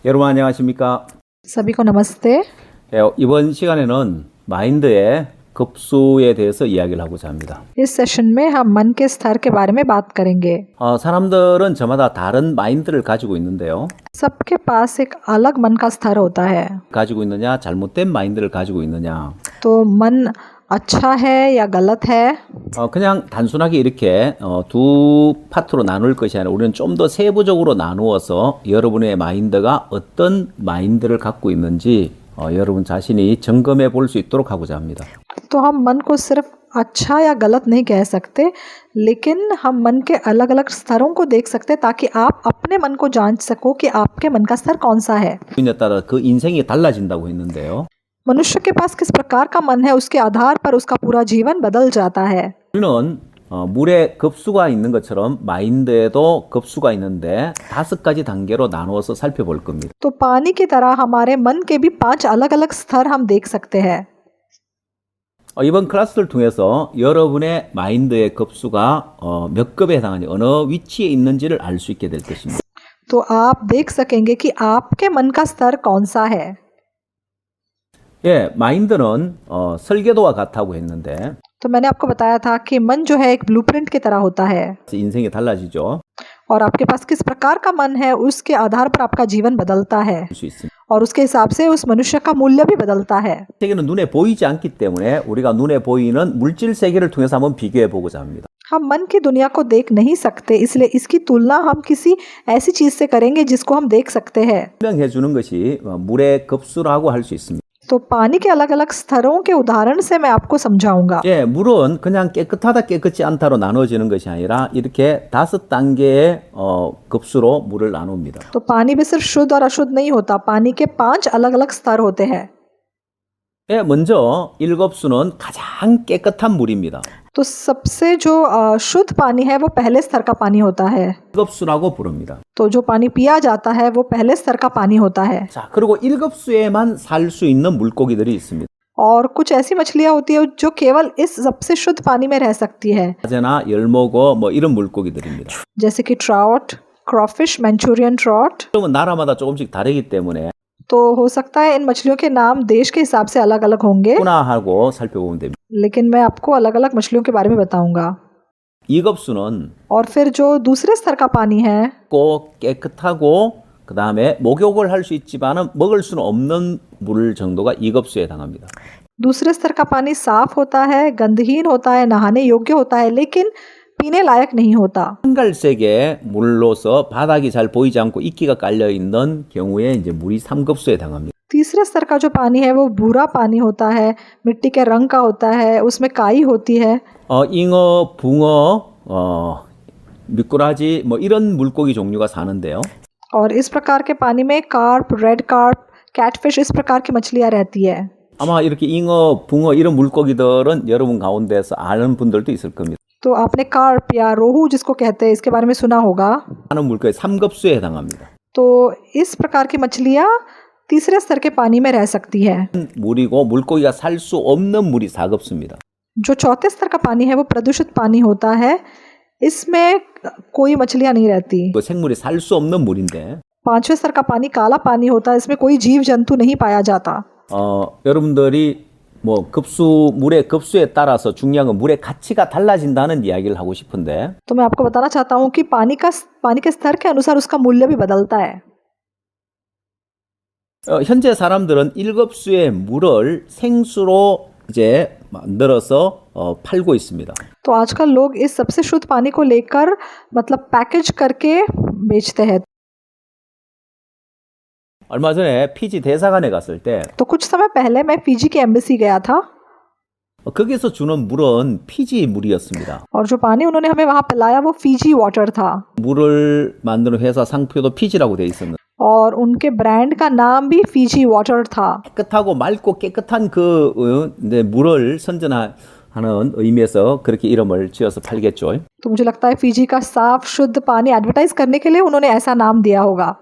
여러분 안녕하십니까? सभी को नमस्ते। 이번 시간에는 마인드의 급수에 대해서 이야기를 하고자 합니다. इस सेशन में हम मन के स्तर के बारे में बात करेंगे। 사람들은 저마다 다른 마인드를 가지고 있는데요. सबके पास एक अलग मन का स्तर होता है। 가지고 있느냐, 잘못된 마인드를 가지고 있느냐. तो मन अच्छा है या गलत है, 그냥 단순하게 이렇게 두 파트로 나눌 것이 아니라 우리는 좀 더 세부적으로 나누어서 여러분의 마인드가 어떤 마인드를 갖고 있는지 여러분 자신이 점검해 볼 수 있도록 하고자 합니다. तो हम मन को सिर्फ अच्छा या गलत नहीं कह सकते, लेकिन हम मन के अलग अलग स्तरों को देख सकते ताकि आप अपने मन को जांच सको कि आपके मन का स्तर कौन सा है। 에 따라 그 인생이 달라진다고 했는데요. मनुष्य के पास किस प्रकार का मन है उसके आधार पर उसका पूरा जीवन बदल जाता है। 우리는 물에 급수가 있는 것처럼 마인드에도 급수가 있는데 5가지 단계로 나누어서 살펴볼 겁니다. तो पानी की तरह हमारे मन के भी 5 अलग अलग स्तर हम देख सकते हैं। 이번 클래스를 통해서 여러분의 마인드의 급수가 몇 급에 해당하는지 어느 위치에 있는지를 알 수 있게 될 것입니다. तो आप देख सकेंगे कि आपके मन का स्तर कौन सा है। 예, 마인드는 설계도와 같다고 했는데 तो मैंने आपको बताया था कि मन जो है एक ब्लूप्रिंट की तरह होता है 인생이 달라지죠. और आपके पास किस प्रकार का मन है उसके आधार पर आपका जीवन बदलता है 볼 수 있습니다. और उसके हिसाब से उस मनुष्य का मूल्य भी बदलता है। 세계는 눈에 보이지 않기 때문에 우리가 눈에 보이는 물질 세계를 통해서 한번 비교해 보고자 합니다. हम मन की दुनिया को देख नहीं सकते, इसलिए इसकी तुलना हम किसी ऐसी चीज से करेंगे जिसको हम देख सकते हैं। 설명해 주는 것이 물의 급수라고 할 수 있습니다. तो पानी के अलग अलग स्तरों के उदाहरण से मैं आपको समझाऊंगा। 예, 물은 그냥 깨끗하다 깨끗지 않다로 나눠지는 것이 아니라 이렇게 5단계의 급수로 물을 나눕니다. तो पानी भी सिर्फ शुद्ध और अशुद्ध नहीं होता, पानी के 5 अलग अलग स्तर होते हैं। 예, 먼저 1급수는 가장 깨끗한 물입니다. तो सबसे जो शुद्ध पानी है वो पहले स्तर का पानी होता है। 1급수라고 부릅니다. तो जो पानी पिया जाता है वो पहले स्तर का पानी होता है। 자, 그리고 1급수에만 살 수 있는 물고기들이 있습니다. और कुछ ऐसी मछलियां होती है जो केवल इस सबसे शुद्ध पानी में रह सकती है, 사제나 열모고 뭐 이런 물고기들입니다. जैसे कि ट्राउट, क्रॉफिश, मैंचूरियन ट्राउट। 그러면 나라마다 조금씩 다르기 때문에 तो हो सकता है इन मछलियों के नाम देश के हिसाब से अलग अलग होंगे, 하고 살펴보면 됩니다. लेकिन मैं आपको अलग अलग मछलियों के बारे में बताऊंगा। 2급수는 और फिर जो दूसरे स्तर का पानी है 꼭 깨끗하고 그 다음에 목욕을 할 수 있지만은 먹을 수는 없는 물 정도가 2급수에 해당합니다. दूसरे स्तर का पानी साफ होता है, गंधहीन होता है, नहाने योग्य होता है, लेकिन पीने लायक नहीं होता। 한갈색의 물로서 바닥이 잘 보이지 않고 이끼가 깔려 있는 경우에 이제 물이 3급수에 해당합니다. तीसरे स्तर का जो पानी है वो भूरा पानी होता है, मिट्टी के रंग का होता है, उसमें काई होती है। 잉어, 붕어, 미꾸라지 뭐 이런 물고기 종류가 사는데요. और इस प्रकार के पानी में कार्प, रेड कार्प, कैटफिश, इस प्रकार की मछलियां रहती है। 아마 이렇게 잉어, 붕어 이런 물고기들은 여러분 가운데서 아는 분들도 있을 겁니다. तो आपने कार्प या रोहू जिसको कहते हैं इसके बारे में सुना होगा। 하는 물고기 3급수에 해당합니다. तो इस प्रकार की मछलियां तीसरे स्तर के पानी में रह सकती है। 물이고 물고기가 살 수 없는 물이 4급수입니다. जो चौथे स्तर का पानी है वो प्रदूषित पानी होता है, इसमें कोई मछलियां नहीं रहती। 그 생물이 살 수 없는 물인데 5वें स्तर का पानी काला पानी होता है, इसमें कोई जीव जंतु नहीं पाया जाता। 여러분들이 뭐 물의 급수에 따라서 중요한 건 물의 가치가 달라진다는 이야기를 하고 싶은데 तो मैं आपको बताना चाहता हूँ कि पानी के स्तर के अनुसार उसका मूल्य भी बदलता है। 현재 사람들은 1급수의 물을 생수로 이제 만들어서 팔고 있습니다. तो आजकल लोग इस सबसे शुद्ध पानी को लेकर मतलब पैकेज करके बेचते हैं। 얼마 전에 피지 대사관에 갔을 때 तो कुछ समय पहले मैं फिजी के एम्बेसी गया था 거기서 주는 물은 피지 물이었습니다. और जो पानी उन्होंने हमें वहाँ पिलाया वो फिजी वाटर था 물을 만드는 회사 상표도 피지라고 돼 있었는데 और उनके ब्रांड का नाम भी फिजी वाटर था। 깨끗하고 맑고 깨끗한 물을 선전하는 의미에서 그렇게 이름을 지어서 팔겠죠. तो मुझे लगता है फिजी का साफ शुद्ध पानी एडवर्टाइज करने के लिए उन्होंने ऐसा नाम दिया होगा।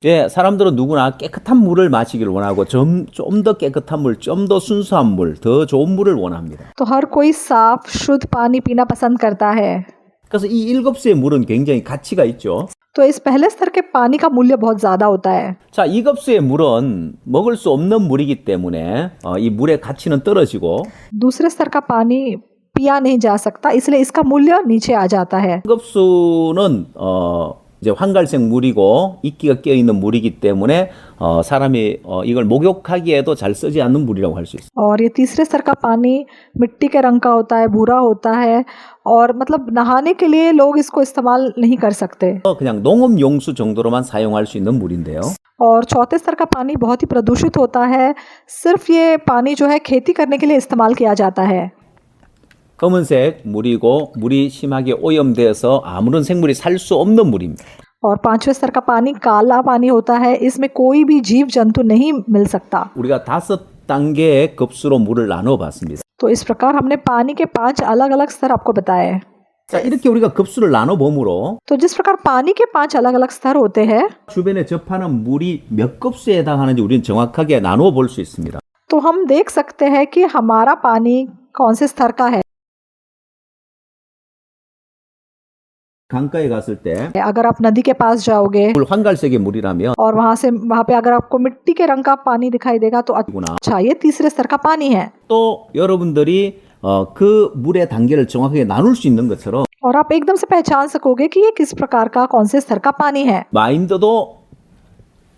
예, 사람들은 누구나 깨끗한 물을 마시기를 원하고 좀 더 깨끗한 물, 좀 더 순수한 물, 더 좋은 물을 원합니다. तो हर कोई साफ शुद्ध पानी पीना पसंद करता है। 그래서 이 1급수의 물은 굉장히 가치가 있죠. तो इस पहले स्तर के पानी का मूल्य बहुत ज़्यादा होता है। 자, 이 급수의 물은 먹을 수 없는 물이기 때문에 이 물의 가치는 떨어지고 दूसरे स्तर का पानी पिया नहीं जा सकता, इसलिए इसका मूल्य नीचे आ जाता है। 급수는 이제 황갈색 물이고 이끼가 껴 있는 물이기 때문에 사람이 이걸 목욕하기에도 잘 쓰지 않는 물이라고 할 수 있어요. और ये तीसरे स्तर का पानी मिट्टी के रंग का होता है, भूरा होता है, और मतलब नहाने के लिए लोग इसको इस्तेमाल नहीं कर सकते। 그냥 농업 용수 정도로만 사용할 수 있는 물인데요. और चौथे स्तर का पानी बहुत ही प्रदूषित होता है, सिर्फ ये पानी जो है खेती करने के लिए इस्तेमाल किया जाता है। 검은색 물이고 물이 심하게 오염되어서 아무런 생물이 살 수 없는 물입니다. और पांचवें स्तर का पानी काला पानी होता है, इसमें कोई भी जीव जंतु नहीं मिल सकता। 우리가 5단계의 급수로 물을 나눠 봤습니다. तो इस प्रकार हमने पानी के 5 अलग अलग स्तर आपको बताए। 자, 이렇게 우리가 급수를 나눠 보므로 तो जिस प्रकार पानी के 5 अलग अलग स्तर होते हैं, 주변에 접하는 물이 몇 급수에 해당하는지 우리는 정확하게 나누어 볼 수 있습니다. तो हम देख सकते हैं कि हमारा पानी कौन से स्तर का है। 강가에 갔을 때 अगर आप नदी के पास जाओगे 물 황갈색의 물이라면 और वहां पे अगर आपको मिट्टी के रंग का पानी दिखाई देगा तो 구나. अच्छा, ये तीसरे स्तर का पानी है। 또 여러분들이 그 물의 단계를 정확하게 나눌 수 있는 것처럼 और आप एकदम से पहचान सकोगे कि ये किस प्रकार का कौन से स्तर का पानी है। 마인드도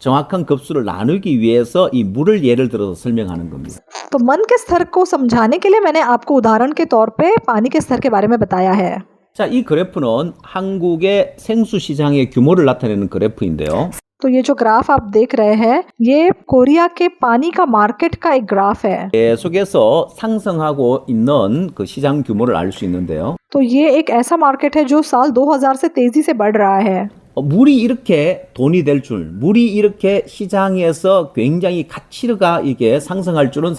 정확한 급수를 나누기 위해서 이 물을 예를 들어서 설명하는 겁니다. तो मन के स्तर को समझाने के लिए मैंने आपको उदाहरण के तौर पे पानी के स्तर के बारे में बताया है। 자, 이 그래프는 한국의 생수 시장의 규모를 나타내는 그래프인데요. तो ये जो ग्राफ आप देख रहे हैं, ये कोरिया के पानी का मार्केट का एक ग्राफ है। 계속해서 상승하고 있는 그 시장 규모를 알 수 있는데요. तो ये एक ऐसा मार्केट है जो साल 2000 से तेजी से बढ़ रहा है। 물이 이렇게 돈이 될 줄, 물이 이렇게 시장에서 굉장히 가치가 이게 상승할 줄은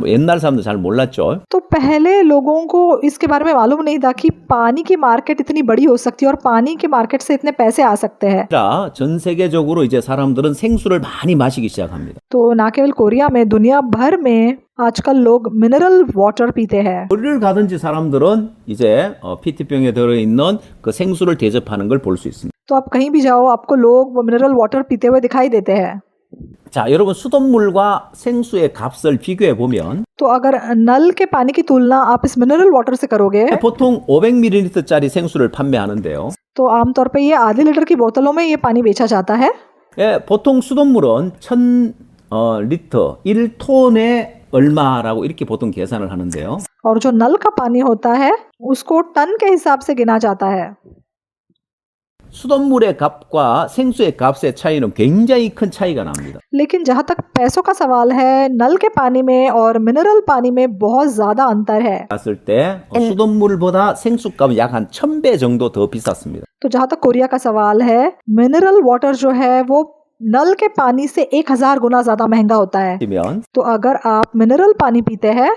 옛날 사람들 잘 몰랐죠. तो पहले लोगों को इसके बारे में मालूम नहीं था कि पानी की मार्केट इतनी बड़ी हो सकती है और पानी की मार्केट से इतने पैसे आ सकते हैं। 자, 전 세계적으로 이제 사람들은 생수를 많이 마시기 시작합니다. तो ना केवल कोरिया में, दुनिया भर में आजकल लोग मिनरल वाटर पीते हैं। 어디를 가든지 사람들은 이제 PT병에 들어있는 그 생수를 대접하는 걸 볼 수 있습니다. तो आप कहीं भी जाओ, आपको लोग वो मिनरल वाटर पीते हुए दिखाई देते हैं। 자, 여러분 수돗물과 생수의 값을 비교해 보면 तो अगर नल के पानी की तुलना आप इस मिनरल वाटर से करोगे 보통 500ml짜리 생수를 판매하는데요. तो आमतौर पे ये आधे लीटर की बोतलों में ये पानी बेचा जाता है। 예, 보통 수돗물은 1000리터 1톤에 얼마라고 이렇게 보통 계산을 하는데요. और जो नल का पानी होता है उसको टन के हिसाब से गिना जाता है। 수돗물의 값과 생수의 값의 차이는 굉장히 큰 차이가 납니다. लेकिन जहाँ तक पैसों का सवाल है, नल के पानी में और मिनरल पानी में बहुत ज़्यादा अंतर है। 봤을 때 수돗물보다 생수값은 약 한 1000배 정도 더 비쌌습니다. तो जहाँ तक कोरिया का सवाल है, मिनरल वाटर जो है वो नल के पानी से 1000 गुना ज़्यादा महंगा होता है। 그러면 तो अगर आप मिनरल पानी पीते हैं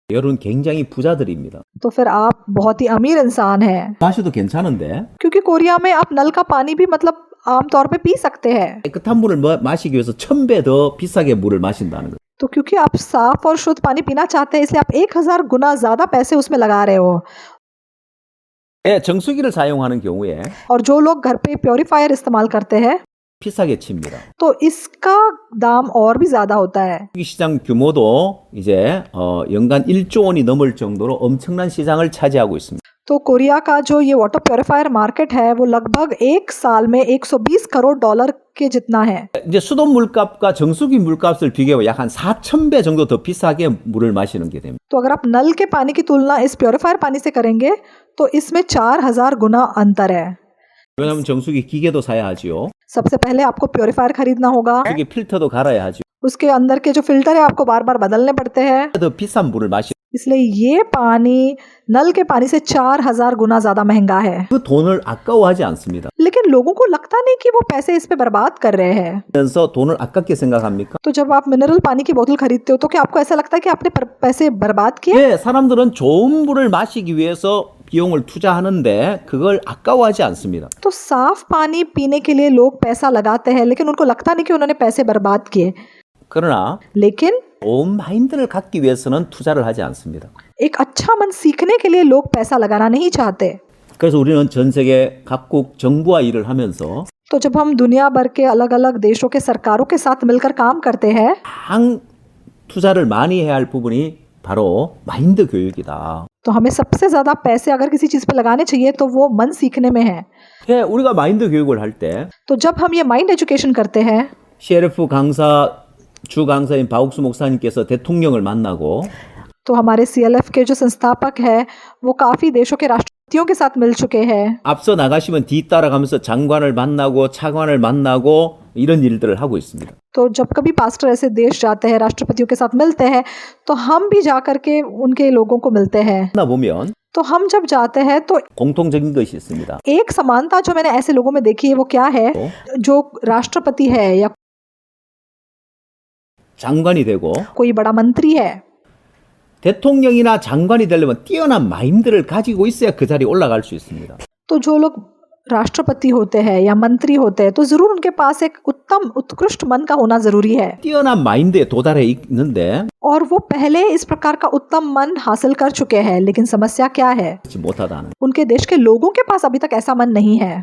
여러분 굉장히 부자들입니다. तो फिर आप बहुत ही अमीर इंसान हैं, 마셔도 괜찮은데 क्योंकि कोरिया में आप नल का पानी भी मतलब आमतौर पे पी सकते हैं। 깨끗한 물을 마시기 위해서 1000배 더 비싸게 물을 마신다는 거예요. तो क्योंकि आप साफ और शुद्ध पानी पीना चाहते हैं, इसलिए आप 1000 गुना ज़्यादा पैसे उसमें लगा रहे हो। 예, 정수기를 사용하는 경우에 और जो लोग घर पे प्योरीफायर इस्तेमाल करते हैं 비싸게 칩니다. तो इसका दाम और भी ज़्यादा होता है। 이 시장 규모도 이제 연간 1조 원이 넘을 정도로 엄청난 시장을 차지하고 있습니다. तो कोरिया का जो ये वाटर प्योरीफायर मार्केट है वो लगभग एक साल में 120 करोड़ डॉलर के जितना है। 이제 수돗 물값과 정수기 물값을 비교해 약 한 4000배 정도 더 비싸게 물을 마시는 게 됩니다. तो अगर आप नल के पानी की तुलना इस प्योरीफायर पानी से करेंगे तो इसमें 4000 गुना अंतर है। 왜냐하면 정수기 기계도 사야 하지요. सबसे पहले आपको प्योरीफायर खरीदना होगा, 여기 필터도 갈아야 하죠. उसके अंदर के जो फिल्टर है आपको बार बार बदलने पड़ते हैं, 더 비싼 물을 마시. इसलिए ये पानी नल के पानी से 4000 गुना ज्यादा महंगा है। 그 돈을 아까워하지 않습니다. लेकिन लोगों को लगता नहीं कि वो पैसे इस पे बर्बाद कर रहे हैं। 그래서 돈을 아깝게 생각합니까? तो जब आप मिनरल पानी की बोतल खरीदते हो तो क्या आपको ऐसा लगता है कि आपने पैसे बर्बाद किए? 네, 사람들은 좋은 물을 마시기 위해서 비용을 투자하는데 그걸 아까워하지 않습니다. तो साफ पानी पीने के लिए लोग पैसा लगाते हैं, लेकिन उनको लगता नहीं कि उन्होंने पैसे बर्बाद किए। 그러나 लेकिन 좋은 마인드를 갖기 위해서는 투자를 하지 않습니다. एक अच्छा मन सीखने के लिए लोग पैसा लगाना नहीं चाहते। 그래서 우리는 전 세계 각국 정부와 일을 하면서 तो जब हम दुनिया भर के अलग अलग देशों के सरकारों के साथ मिलकर काम करते हैं 강 투자를 많이 해야 할 부분이 바로 마인드 교육이다. तो हमें सबसे ज़्यादा पैसे अगर किसी चीज़ पे लगाने चाहिए तो वो मन सीखने में है। 예, 우리가 마인드 교육을 할 때 तो जब हम ये माइंड एजुकेशन करते हैं CLF 강사 주 강사인 바욱수 목사님께서 대통령을 만나고 तो हमारे CLF के जो संस्थापक है वो काफ़ी देशों के राष्ट्रपतियों के साथ मिल चुके हैं। 앞서 나가시면 뒤따라가면서 장관을 만나고 차관을 만나고 이런 일들을 하고 있습니다. तो जब कभी पास्टर ऐसे देश जाते हैं राष्ट्रपतियों के साथ मिलते हैं तो हम भी जा कर के उनके लोगों को मिलते हैं। 만나 보면 तो हम जब जाते हैं तो 공통적인 것이 있습니다. एक समानता जो मैंने ऐसे लोगों में देखी है वो क्या है, जो राष्ट्रपति है या 장관이 되고 कोई बड़ा मंत्री है 대통령이나 장관이 되려면 뛰어난 마인드를 가지고 있어야 그 자리에 올라갈 수 있습니다. तो जो लोग राष्ट्रपति होते हैं या मंत्री होते हैं तो जरूर उनके पास एक उत्तम उत्कृष्ट मन का होना जरूरी है 뛰어난 마인드에 도달해 있는데 और वो पहले इस प्रकार का उत्तम मन हासिल कर चुके हैं। लेकिन समस्या क्या है, 그렇지 못하다는. उनके देश के लोगों के पास अभी तक ऐसा मन नहीं है।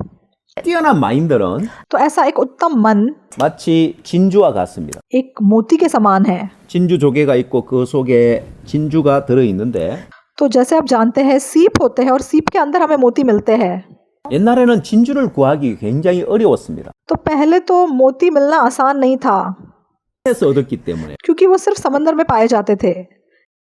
뛰어난 마인드는 तो ऐसा एक उत्तम मन 마치 진주와 같습니다. एक मोती के समान है। 진주 조개가 있고 그 속에 진주가 들어 있는데 तो जैसे आप जानते हैं सीप होते हैं और सीप के अंदर हमें मोती मिलते हैं। 옛날에는 진주를 구하기 굉장히 어려웠습니다. तो पहले तो मोती मिलना आसान नहीं था 그래서 얻었기 때문에. क्योंकि वो सिर्फ समंदर में पाए जाते थे।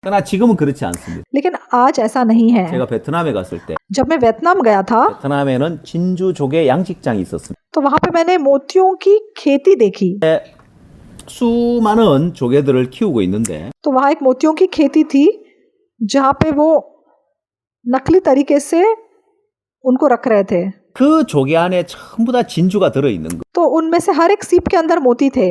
그러나 지금은 그렇지 않습니다. लेकिन आज ऐसा नहीं है। 제가 베트남에 갔을 때 जब मैं वियतनाम गया था 베트남에는 진주 조개 양식장이 있었습니다. तो वहां पे मैंने मोतियों की खेती देखी। 수많은 조개들을 키우고 있는데 तो वहां एक मोतियों की खेती थी जहां पे वो नकली तरीके से उनको रख रहे थे। 그 조개 안에 전부 다 진주가 들어 있는 거. तो उनमें से हर एक सीप के अंदर मोती थे।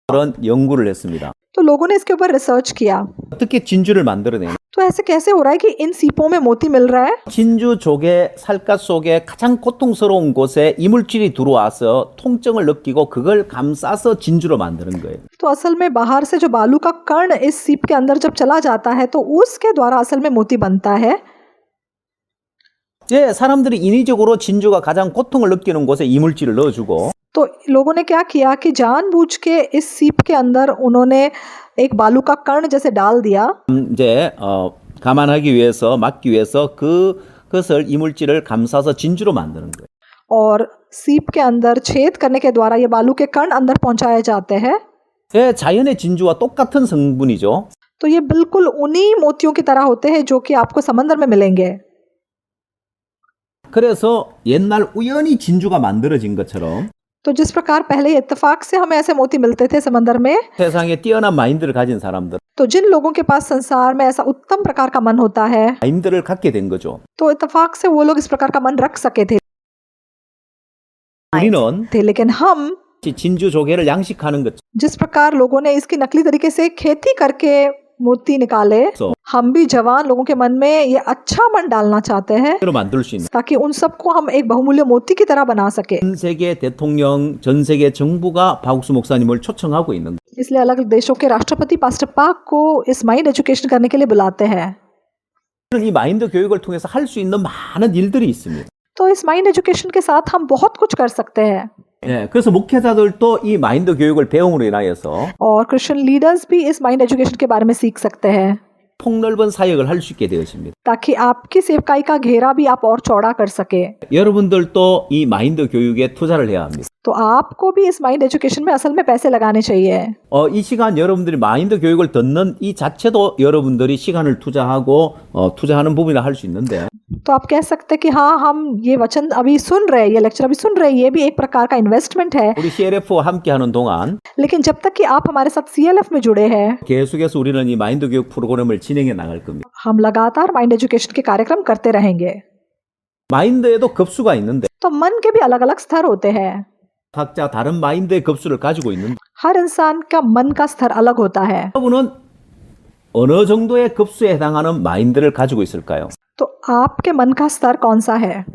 그런 연구를 했습니다. तो लोगों ने इसके ऊपर रिसर्च किया। 어떻게 진주를 만들어내냐? तो ऐसे कैसे हो रहा है कि इन सीपों में मोती मिल रहा है। 진주 조개 살갗 속에 가장 고통스러운 곳에 이물질이 들어와서 통증을 느끼고 그걸 감싸서 진주로 만드는 거예요. तो असल में बाहर से जो बालू का कण इस सीप के अंदर जब चला जाता है तो उसके द्वारा असल में मोती बनता है। 예, 사람들이 인위적으로 진주가 가장 고통을 느끼는 곳에 이물질을 넣어주고 तो लोगों ने क्या किया कि जानबूझ के इस सीप के अंदर उन्होंने एक बालू का कण जैसे डाल दिया। 이제 감안하기 위해서 막기 위해서 그것을 이물질을 감싸서 진주로 만드는 거예요. और सीप के अंदर छेद करने के द्वारा ये बालू के कण अंदर पहुंचाए जाते हैं। 예, 자연의 진주와 똑같은 성분이죠. तो ये बिल्कुल उन्हीं मोतियों की तरह होते हैं जो कि आपको समंदर में मिलेंगे। 그래서 옛날 우연히 진주가 만들어진 것처럼 तो जिस प्रकार पहले इत्तेफाक से हमें ऐसे मोती मिलते थे समंदर में, 세상에 뛰어난 마인드를 가진 사람들 तो जिन लोगों के पास संसार में ऐसा उत्तम प्रकार का मन होता है 마인드를 갖게 된 거죠. तो इत्तेफाक से वो लोग इस प्रकार का मन रख सके थे। 우리는 लेकिन हम 진주 조개를 양식하는 것 जिस प्रकार लोगों ने इसकी नकली तरीके से खेती करके मोती निकाले, हम भी जवान लोगों के मन में ये अच्छा मन डालना चाहते हैं 로 만들 수 있는 ताकि उन सबको हम एक बहुमूल्य मोती की तरह बना सके। 전 세계 대통령, 전 세계 정부가 바국수 목사님을 초청하고 있는 거예요. इसलिए अलग अलग देशों के राष्ट्रपति पास्टर पाक को इस माइंड एजुकेशन करने के लिए बुलाते हैं। 이 마인드 교육을 통해서 할 수 있는 많은 일들이 있습니다. तो इस माइंड एजुकेशन के साथ हम बहुत कुछ कर सकते हैं। 예, 그래서 목회자들도 이 마인드 교육을 배움으로 인하여서 और क्रिश्चियन लीडर्स भी इस माइंड एजुकेशन के बारे में सीख सकते हैं 폭넓은 사역을 할 수 있게 되어집니다. ताकि आपकी सेवकाई का घेरा भी आप और चौड़ा कर सके। 여러분들도 이 마인드 교육에 투자를 해야 합니다. तो आपको भी इस माइंड एजुकेशन में असल में पैसे लगाने चाहिए। 이 시간 여러분들이 마인드 교육을 듣는 이 자체도 여러분들이 시간을 투자하고 투자하는 부분이라 할 수 있는데 तो आप कह सकते हैं कि हाँ, हम ये वचन अभी सुन रहे हैं, ये लेक्चर अभी सुन रहे हैं, ये भी एक प्रकार का इन्वेस्टमेंट है। 우리 CLF와 함께하는 동안 लेकिन जब तक कि आप हमारे साथ CLF में जुड़े हैं, 계속해서 우리는 이 마인드 교육 프로그램을 진행해 나갈 겁니다. हम लगातार माइंड एजुकेशन के कार्यक्रम करते रहेंगे। 마인드에도 급수가 있는데 तो मन के भी अलग अलग स्तर होते हैं। 각자 다른 마인드의 급수를 가지고 있는데 हर इंसान का मन का स्तर अलग होता है। 여러분은 어느 정도의 급수에 해당하는 마인드를 가지고 있을까요? तो आपके मन का स्तर कौन सा है?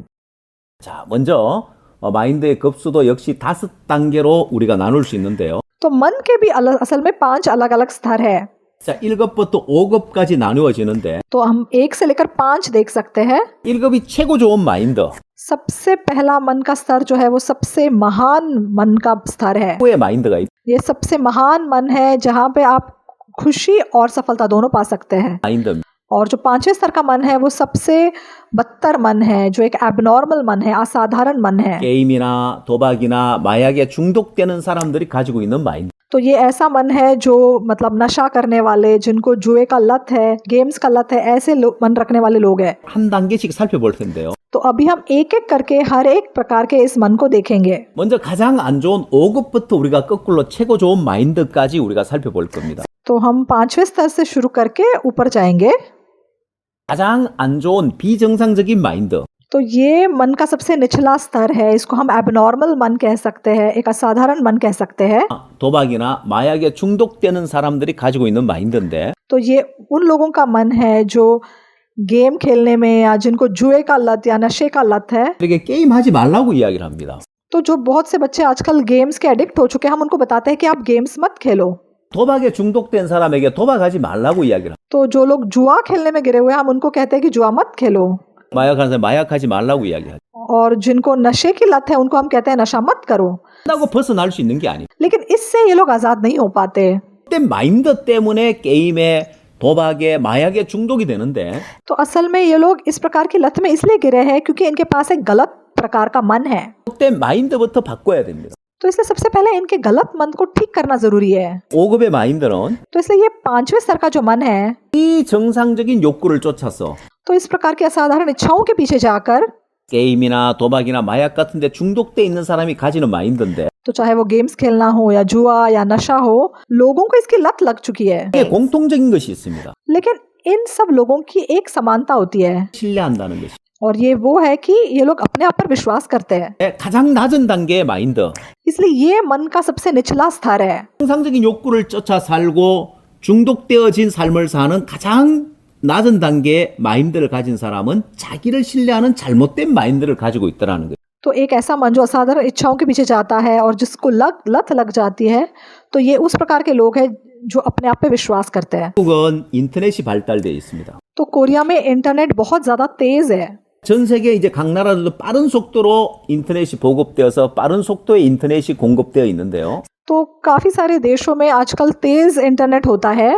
자, 먼저 마인드의 급수도 역시 5단계로 우리가 나눌 수 있는데요. तो मन के भी असल में 5 अलग अलग स्तर है। 자, 1급부터 5급까지 나누어지는데 तो हम 1 से लेकर 5 देख सकते हैं। 1급이 최고 좋은 마인드, सबसे पहला मन का स्तर जो है वो सबसे महान मन का स्तर है। 후의 마인드가 있 ये सबसे महान मन है जहाँ पे आप खुशी और सफलता दोनों पा सकते हैं। 마인드. और जो 5वें स्तर का मन है वो सबसे बदतर मन है, जो एक एबनॉर्मल मन है, असाधारण मन है। 게임이나 도박이나 마약에 중독되는 사람들이 가지고 있는 마인드. तो ये ऐसा मन है जो मतलब नशा करने वाले, जिनको जुए का लत है, गेम्स का लत है, ऐसे मन रखने वाले लोग हैं। 한 단계씩 살펴볼 텐데요. तो अभी हम एक एक करके हर एक प्रकार के इस मन को देखेंगे। 먼저 가장 안 좋은 5급부터 우리가 거꾸로 최고 좋은 마인드까지 우리가 살펴볼 겁니다. तो हम 5वें स्तर से शुरू करके ऊपर जाएंगे। 가장 안 좋은 비정상적인 마인드. तो ये मन का सबसे निचला स्तर है, इसको हम एबनॉर्मल मन कह सकते हैं, एक असाधारण मन कह सकते हैं। 도박이나 마약에 중독되는 사람들이 가지고 있는 마인드인데 तो ये उन लोगों का मन है जो गेम खेलने में या जिनको जुए का लत या नशे का लत है। 이렇게 게임하지 말라고 이야기를 합니다. तो जो बहुत से बच्चे आजकल गेम्स के एडिक्ट हो चुके हैं, हम उनको बताते हैं कि आप गेम्स मत खेलो। 도박에 중독된 사람에게 도박하지 말라고 이야기를 합니다. तो जो लोग जुआ खेलने में गिरे हुए हैं, हम उनको कहते हैं कि जुआ मत खेलो। 마약하는 사람 마약하지 말라고 이야기하죠. और जिनको नशे की लत है उनको हम कहते हैं नशा मत करो। 나고 벗어날 수 있는 게 아니에요. लेकिन इससे ये लोग आजाद नहीं हो पाते। 그때 마인드 때문에 게임에 도박에 마약에 중독이 되는데 तो असल में ये लोग इस प्रकार की लत में इसलिए गिरे हैं क्योंकि इनके पास एक गलत प्रकार का मन है। 그때 마인드부터 바꿔야 됩니다. तो इसलिए सबसे पहले इनके गलत मन को ठीक करना जरूरी है। 5급의 마인드는 तो इसलिए ये 5वें स्तर का जो मन है, 비정상적인 욕구를 쫓아서 तो इस प्रकार की असाधारण इच्छाओं के पीछे जाकर, 게임이나 도박이나 마약 같은 데 중독돼 있는 사람이 가지는 마인드인데 तो चाहे वो गेम्स खेलना हो या जुआ या नशा हो, लोगों को इसकी लत लग चुकी है। 이게 공통적인 것이 있습니다. लेकिन इन सब लोगों की एक समानता होती है, 신뢰한다는 것이. और ये वो है कि ये लोग अपने आप पर विश्वास करते हैं। 가장 낮은 단계의 마인드. इसलिए ये मन का सबसे निचला स्तर है। 정상적인 욕구를 쫓아 살고 중독되어진 삶을 사는 가장 낮은 단계의 마인드를 가진 사람은 자기를 신뢰하는 잘못된 마인드를 가지고 있다라는 거예요. तो एक ऐसा मन जो असाधारण इच्छाओं के पीछे जाता है और जिसको लत लग जाती है, तो ये उस प्रकार के लोग हैं जो अपने आप पे विश्वास करते हैं। 한국은 인터넷이 발달되어 있습니다. तो कोरिया में इंटरनेट बहुत ज्यादा तेज है। 전 세계 이제 각 나라들도 빠른 속도로 인터넷이 보급되어서 빠른 속도의 인터넷이 공급되어 있는데요. तो काफी सारे देशों में आजकल तेज इंटरनेट होता है।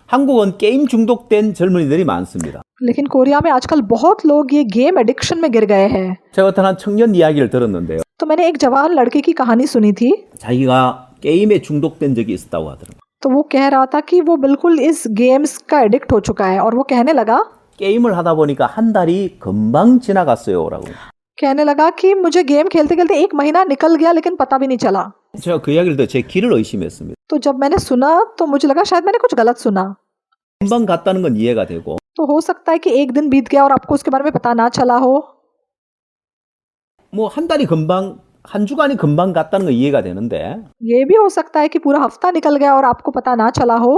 한국은 게임 중독된 젊은이들이 많습니다. लेकिन कोरिया में आजकल बहुत लोग ये गेम एडिक्शन में गिर गए हैं। 제가 어떤 한 청년 이야기를 들었는데요. तो मैंने एक जवान लड़के की कहानी सुनी थी। 자기가 게임에 중독된 적이 있었다고 하더라고요. तो वो कह रहा था कि वो बिल्कुल इस गेम्स का एडिक्ट हो चुका है, और वो कहने लगा 게임을 하다 보니까 한 달이 금방 지나갔어요라고. कहने लगा कि मुझे गेम खेलते खेलते 1 महीना निकल गया लेकिन पता भी नहीं चला। 제가 그 이야기를 듣고 제 귀를 의심했습니다. तो जब मैंने सुना तो मुझे लगा शायद मैंने कुछ गलत सुना। 금방 갔다는 건 이해가 되고 तो हो सकता है कि 1 दिन बीत गया और आपको उसके बारे में पता ना चला हो। 뭐 한 달이 금방 한 주간이 금방 갔다는 건 이해가 되는데 ये भी हो सकता है कि पूरा हफ्ता निकल गया और आपको पता ना चला हो।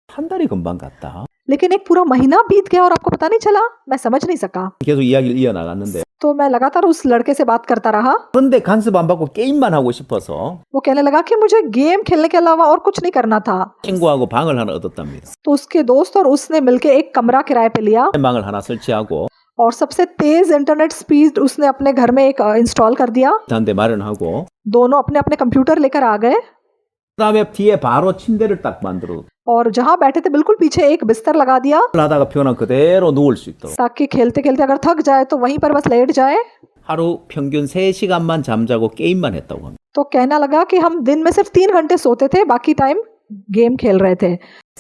한 달이 금방 갔다. लेकिन एक पूरा महीना बीत गया और आपको पता नहीं चला, मैं समझ नहीं सका। 계속 이야기를 이어나갔는데 तो मैं लगातार उस लड़के से बात करता रहा। 그런데 간섭 안 받고 게임만 하고 싶어서 वो कहने लगा कि मुझे गेम खेलने के अलावा और कुछ नहीं करना था। 친구하고 방을 하나 얻었답니다. तो उसके दोस्त और उसने मिलके एक कमरा किराए पे लिया 방을 하나 설치하고 और सबसे तेज इंटरनेट स्पीड उसने अपने घर में एक इंस्टॉल कर दिया। 한대 마련하고 दोनों अपने अपने कंप्यूटर लेकर आ गए 그다음에 뒤에 바로 침대를 딱 만들어 और जहाँ बैठे थे बिल्कुल पीछे एक बिस्तर लगा दिया 하다가 피곤하면 그대로 누울 수 있도록 ताकि खेलते खेलते अगर थक जाए तो वहीं पर बस लेट जाए। 하루 평균 3시간만 잠자고 게임만 했다고 합니다. तो कहना लगा कि हम दिन में सिर्फ 3 घंटे सोते थे, बाकी टाइम गेम खेल रहे थे।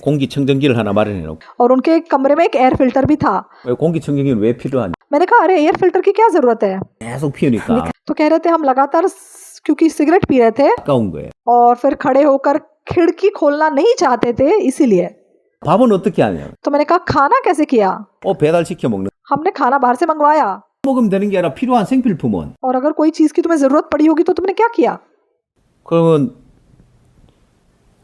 공기청정기를 하나 마련해 놓고 और उनके कमरे में एक एयर फिल्टर भी था। 왜 공기청정기는 왜 필요하냐? मैंने कहा अरे एयर फिल्टर की क्या जरूरत है? 계속 피우니까 तो कह रहे थे हम लगातार क्योंकि सिगरेट पी रहे थे 아까운 거예요. और फिर खड़े होकर खिड़की खोलना नहीं चाहते थे, इसीलिए। 밥은 어떻게 하냐? तो मैंने कहा खाना कैसे किया? 배달시켜 먹는. हमने खाना बाहर से मंगवाया। 먹으면 되는 게 아니라 필요한 생필품은. और अगर कोई चीज की तुम्हें जरूरत पड़ी होगी तो तुमने क्या किया? 그러면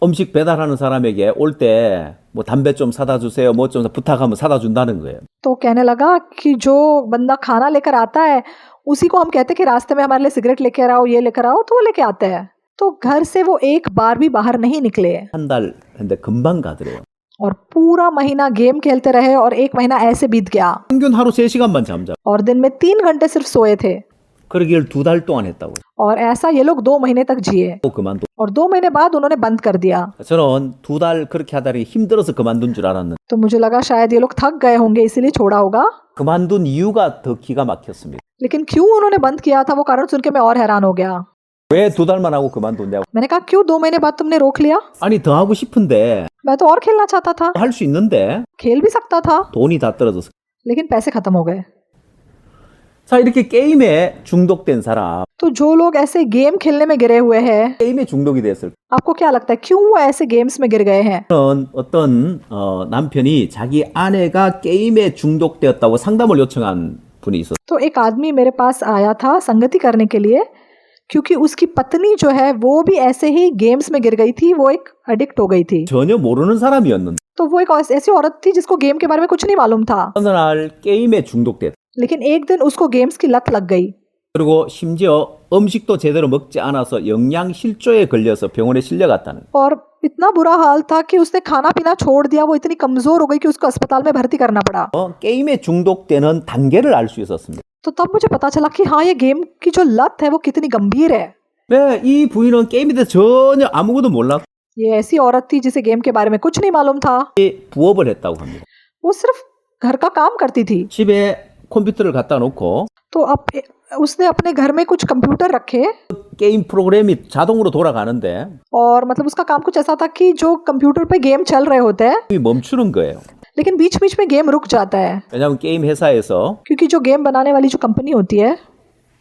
음식 배달하는 사람에게 올 때 뭐 담배 좀 사다 주세요, 뭐 좀 부탁하면 사다 준다는 거예요. तो कहने लगा कि जो बंदा खाना लेकर आता है उसी को हम कहते हैं कि रास्ते में हमारे लिए सिगरेट लेकर आओ, ये लेकर आओ, तो वो लेके आता है। तो घर से वो एक बार भी बाहर नहीं निकले 한 달 했는데 금방 가더래요. और पूरा महीना गेम खेलते रहे और एक महीना ऐसे बीत गया 평균 하루 3시간만 잠자고. और दिन में 3 घंटे सिर्फ सोए थे 그러기를 2달 동안 했다고. और ऐसा ये लोग 2 महीने तक जिए 또 그만둬. और 2 महीने बाद उन्होंने बंद कर दिया। 저는 2달 그렇게 하다니 힘들어서 그만둔 줄 알았는데 तो मुझे लगा शायद ये लोग थक गए होंगे इसीलिए छोड़ा होगा, 그만둔 이유가 더 기가 막혔습니다. लेकिन क्यों उन्होंने बंद किया था वो कारण सुन के मैं और हैरान हो गया। 왜 2달만 하고 그만뒀냐고. मैंने कहा क्यों 2 महीने बाद तुमने रोक लिया? 아니 더 하고 싶은데 मैं तो और खेलना चाहता था, 할 수 있는데 खेल भी सकता था, 돈이 다 떨어져서. लेकिन पैसे खत्म हो गए। 자 이렇게 게임에 중독된 사람, तो जो लोग ऐसे गेम खेलने में गिरे हुए हैं, 게임에 중독이 됐을 आपको क्या लगता है क्यों वो ऐसे गेम्स में गिर गए हैं? 때는 어떤 남편이 자기 아내가 게임에 중독되었다고 상담을 요청한 분이 있었어요. तो एक आदमी मेरे पास आया था संगति करने के लिए क्योंकि उसकी पत्नी जो है वो भी ऐसे ही गेम्स में गिर गई थी, वो एक एडिक्ट हो गई थी। 전혀 모르는 사람이었는데 तो वो एक ऐसी औरत थी जिसको गेम के बारे में कुछ नहीं मालूम था, 어느 날 게임에 중독됐다. लेकिन एक दिन उसको गेम्स की लत लग गई 그리고 심지어 음식도 제대로 먹지 않아서 영양실조에 걸려서 병원에 실려갔다는. और इतना बुरा हाल था कि उसने खाना पीना छोड़ दिया, वो इतनी कमजोर हो गई कि उसको अस्पताल में भर्ती करना पड़ा। 게임에 중독되는 단계를 알 수 있었습니다. तो तब मुझे पता चला कि हाँ ये गेम की जो लत है वो कितनी गंभीर है। 네, 이 부인은 게임에 대해서 전혀 아무것도 몰랐고 ये ऐसी औरत थी जिसे गेम के बारे में कुछ नहीं मालूम था, 부업을 했다고 합니다. वो सिर्फ घर का काम करती थी। 집에 컴퓨터를 갖다 놓고 तो अब उसने अपने घर में कुछ कंप्यूटर रखे 게임 프로그램이 자동으로 돌아가는데 और मतलब उसका काम कुछ ऐसा था कि जो कंप्यूटर पे गेम चल रहे होते हैं 멈추는 거예요. लेकिन बीच बीच में गेम रुक जाता है 왜냐하면 게임 회사에서 क्योंकि जो गेम बनाने वाली जो कंपनी होती है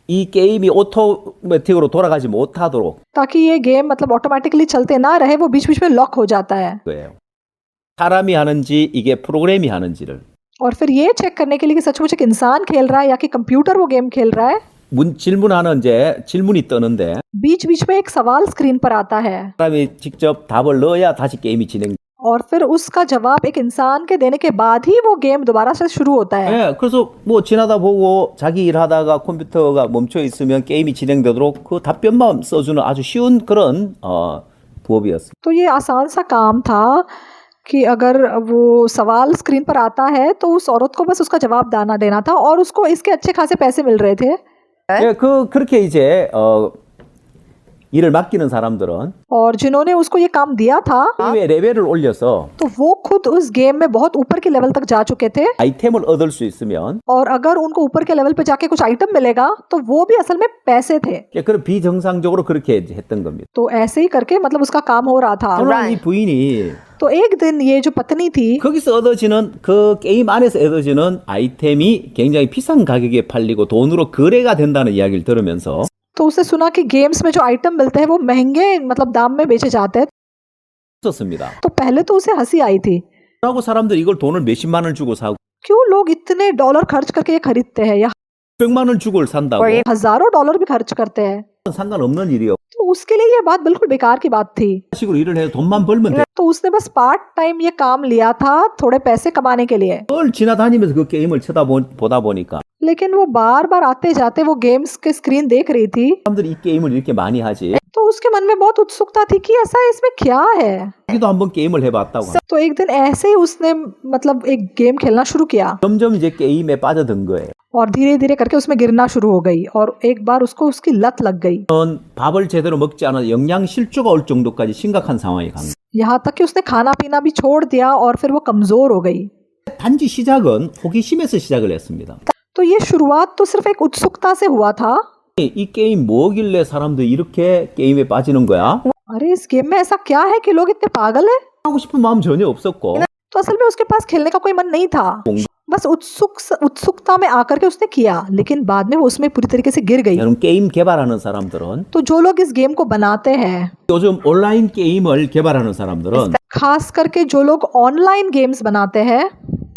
이 게임이 오토매틱으로 돌아가지 못하도록 ताकि ये गेम मतलब ऑटोमेटिकली चलते ना रहे, वो बीच बीच में लॉक हो जाता है। 거예요. 사람이 하는지 이게 프로그램이 하는지를 और फिर ये चेक करने के लिए कि सचमुच एक इंसान खेल रहा है या कि कंप्यूटर वो गेम खेल रहा है, 질문하는 이제 질문이 뜨는데 बीच बीच में एक सवाल स्क्रीन पर आता है 사람이 직접 답을 넣어야 다시 게임이 진행. और फिर उसका जवाब एक इंसान के देने के बाद ही वो गेम दोबारा से शुरू होता है। 네, 그래서 뭐 지나다 보고 자기 일하다가 컴퓨터가 멈춰 있으면 게임이 진행되도록 그 답변만 써주는 아주 쉬운 그런 부업이었어요. तो ये आसान सा काम था कि अगर वो सवाल स्क्रीन पर आता है तो उस औरत को बस उसका जवाब दाना देना था और उसको इसके अच्छे खासे पैसे मिल रहे थे। 네, 그렇게 이제 일을 맡기는 사람들은 और जिन्होंने उसको ये काम दिया था 게임의 레벨을 올려서 तो वो खुद उस गेम में बहुत ऊपर के लेवल तक जा चुके थे 아이템을 얻을 수 있으면 और अगर उनको ऊपर के लेवल पे जाके कुछ आइटम मिलेगा तो वो भी असल में पैसे थे। 그런 비정상적으로 그렇게 했던 겁니다. तो ऐसे ही करके मतलब उसका काम हो रहा था। 그러나 이 부인이 तो एक दिन ये जो पत्नी थी 거기서 얻어지는 그 게임 안에서 얻어지는 아이템이 굉장히 비싼 가격에 팔리고 돈으로 거래가 된다는 이야기를 들으면서 तो उसने सुना कि गेम्स में जो आइटम मिलते हैं वो महंगे मतलब दाम में बेचे जाते हैं। 썼습니다. तो पहले तो उसे हंसी आई थी, 라고 사람들이 이걸 돈을 몇십만 원 주고 사고 क्यों लोग इतने डॉलर खर्च करके ये खरीदते हैं या 100만 원 주고 산다고 हजारों डॉलर भी खर्च करते हैं। 상관없는 일이요. तो उसके लिए ये बात बिल्कुल बेकार की बात थी। 식으로 일을 해서 돈만 벌면 돼. तो उसने बस पार्ट टाइम ये काम लिया था थोड़े पैसे कमाने के लिए, 늘 지나다니면서 그 게임을 보다 보니까 लेकिन वो बार बार आते जाते वो गेम्स के स्क्रीन देख रही थी 사람들이 이 게임을 이렇게 많이 하지. तो उसके मन में बहुत उत्सुकता थी कि ऐसा इसमें क्या है। 자기도 한번 게임을 해봤다고. तो एक दिन ऐसे ही उसने मतलब एक गेम खेलना शुरू किया 점점 이제 게임에 빠져든 거예요. और धीरे धीरे करके उसमें गिरना शुरू हो गई और एक बार उसको उसकी लत लग गई। 밥을 제대로 먹지 않아 영양 실조가 올 정도까지 심각한 상황에 간. यहाँ तक कि उसने खाना पीना भी छोड़ दिया और फिर वो कमजोर हो गई। 단지 시작은 호기심에서 시작을 했습니다. तो ये शुरुआत तो सिर्फ एक उत्सुकता से हुआ था। 이 게임 뭐길래 사람들이 이렇게 게임에 빠지는 거야? अरे इस गेम में ऐसा क्या है कि लोग इतने पागल हैं? 하고 싶은 마음 전혀 없었고 तो असल में उसके पास खेलने का कोई मन नहीं था, बस उत्सुकता में आकर के उसने किया, लेकिन बाद में वो उसमें पूरी तरीके से गिर गई। 여러분 게임 개발하는 사람들은 तो जो लोग इस गेम को बनाते हैं, 요즘 온라인 게임을 개발하는 사람들은 खास करके जो लोग ऑनलाइन गेम्स बनाते हैं,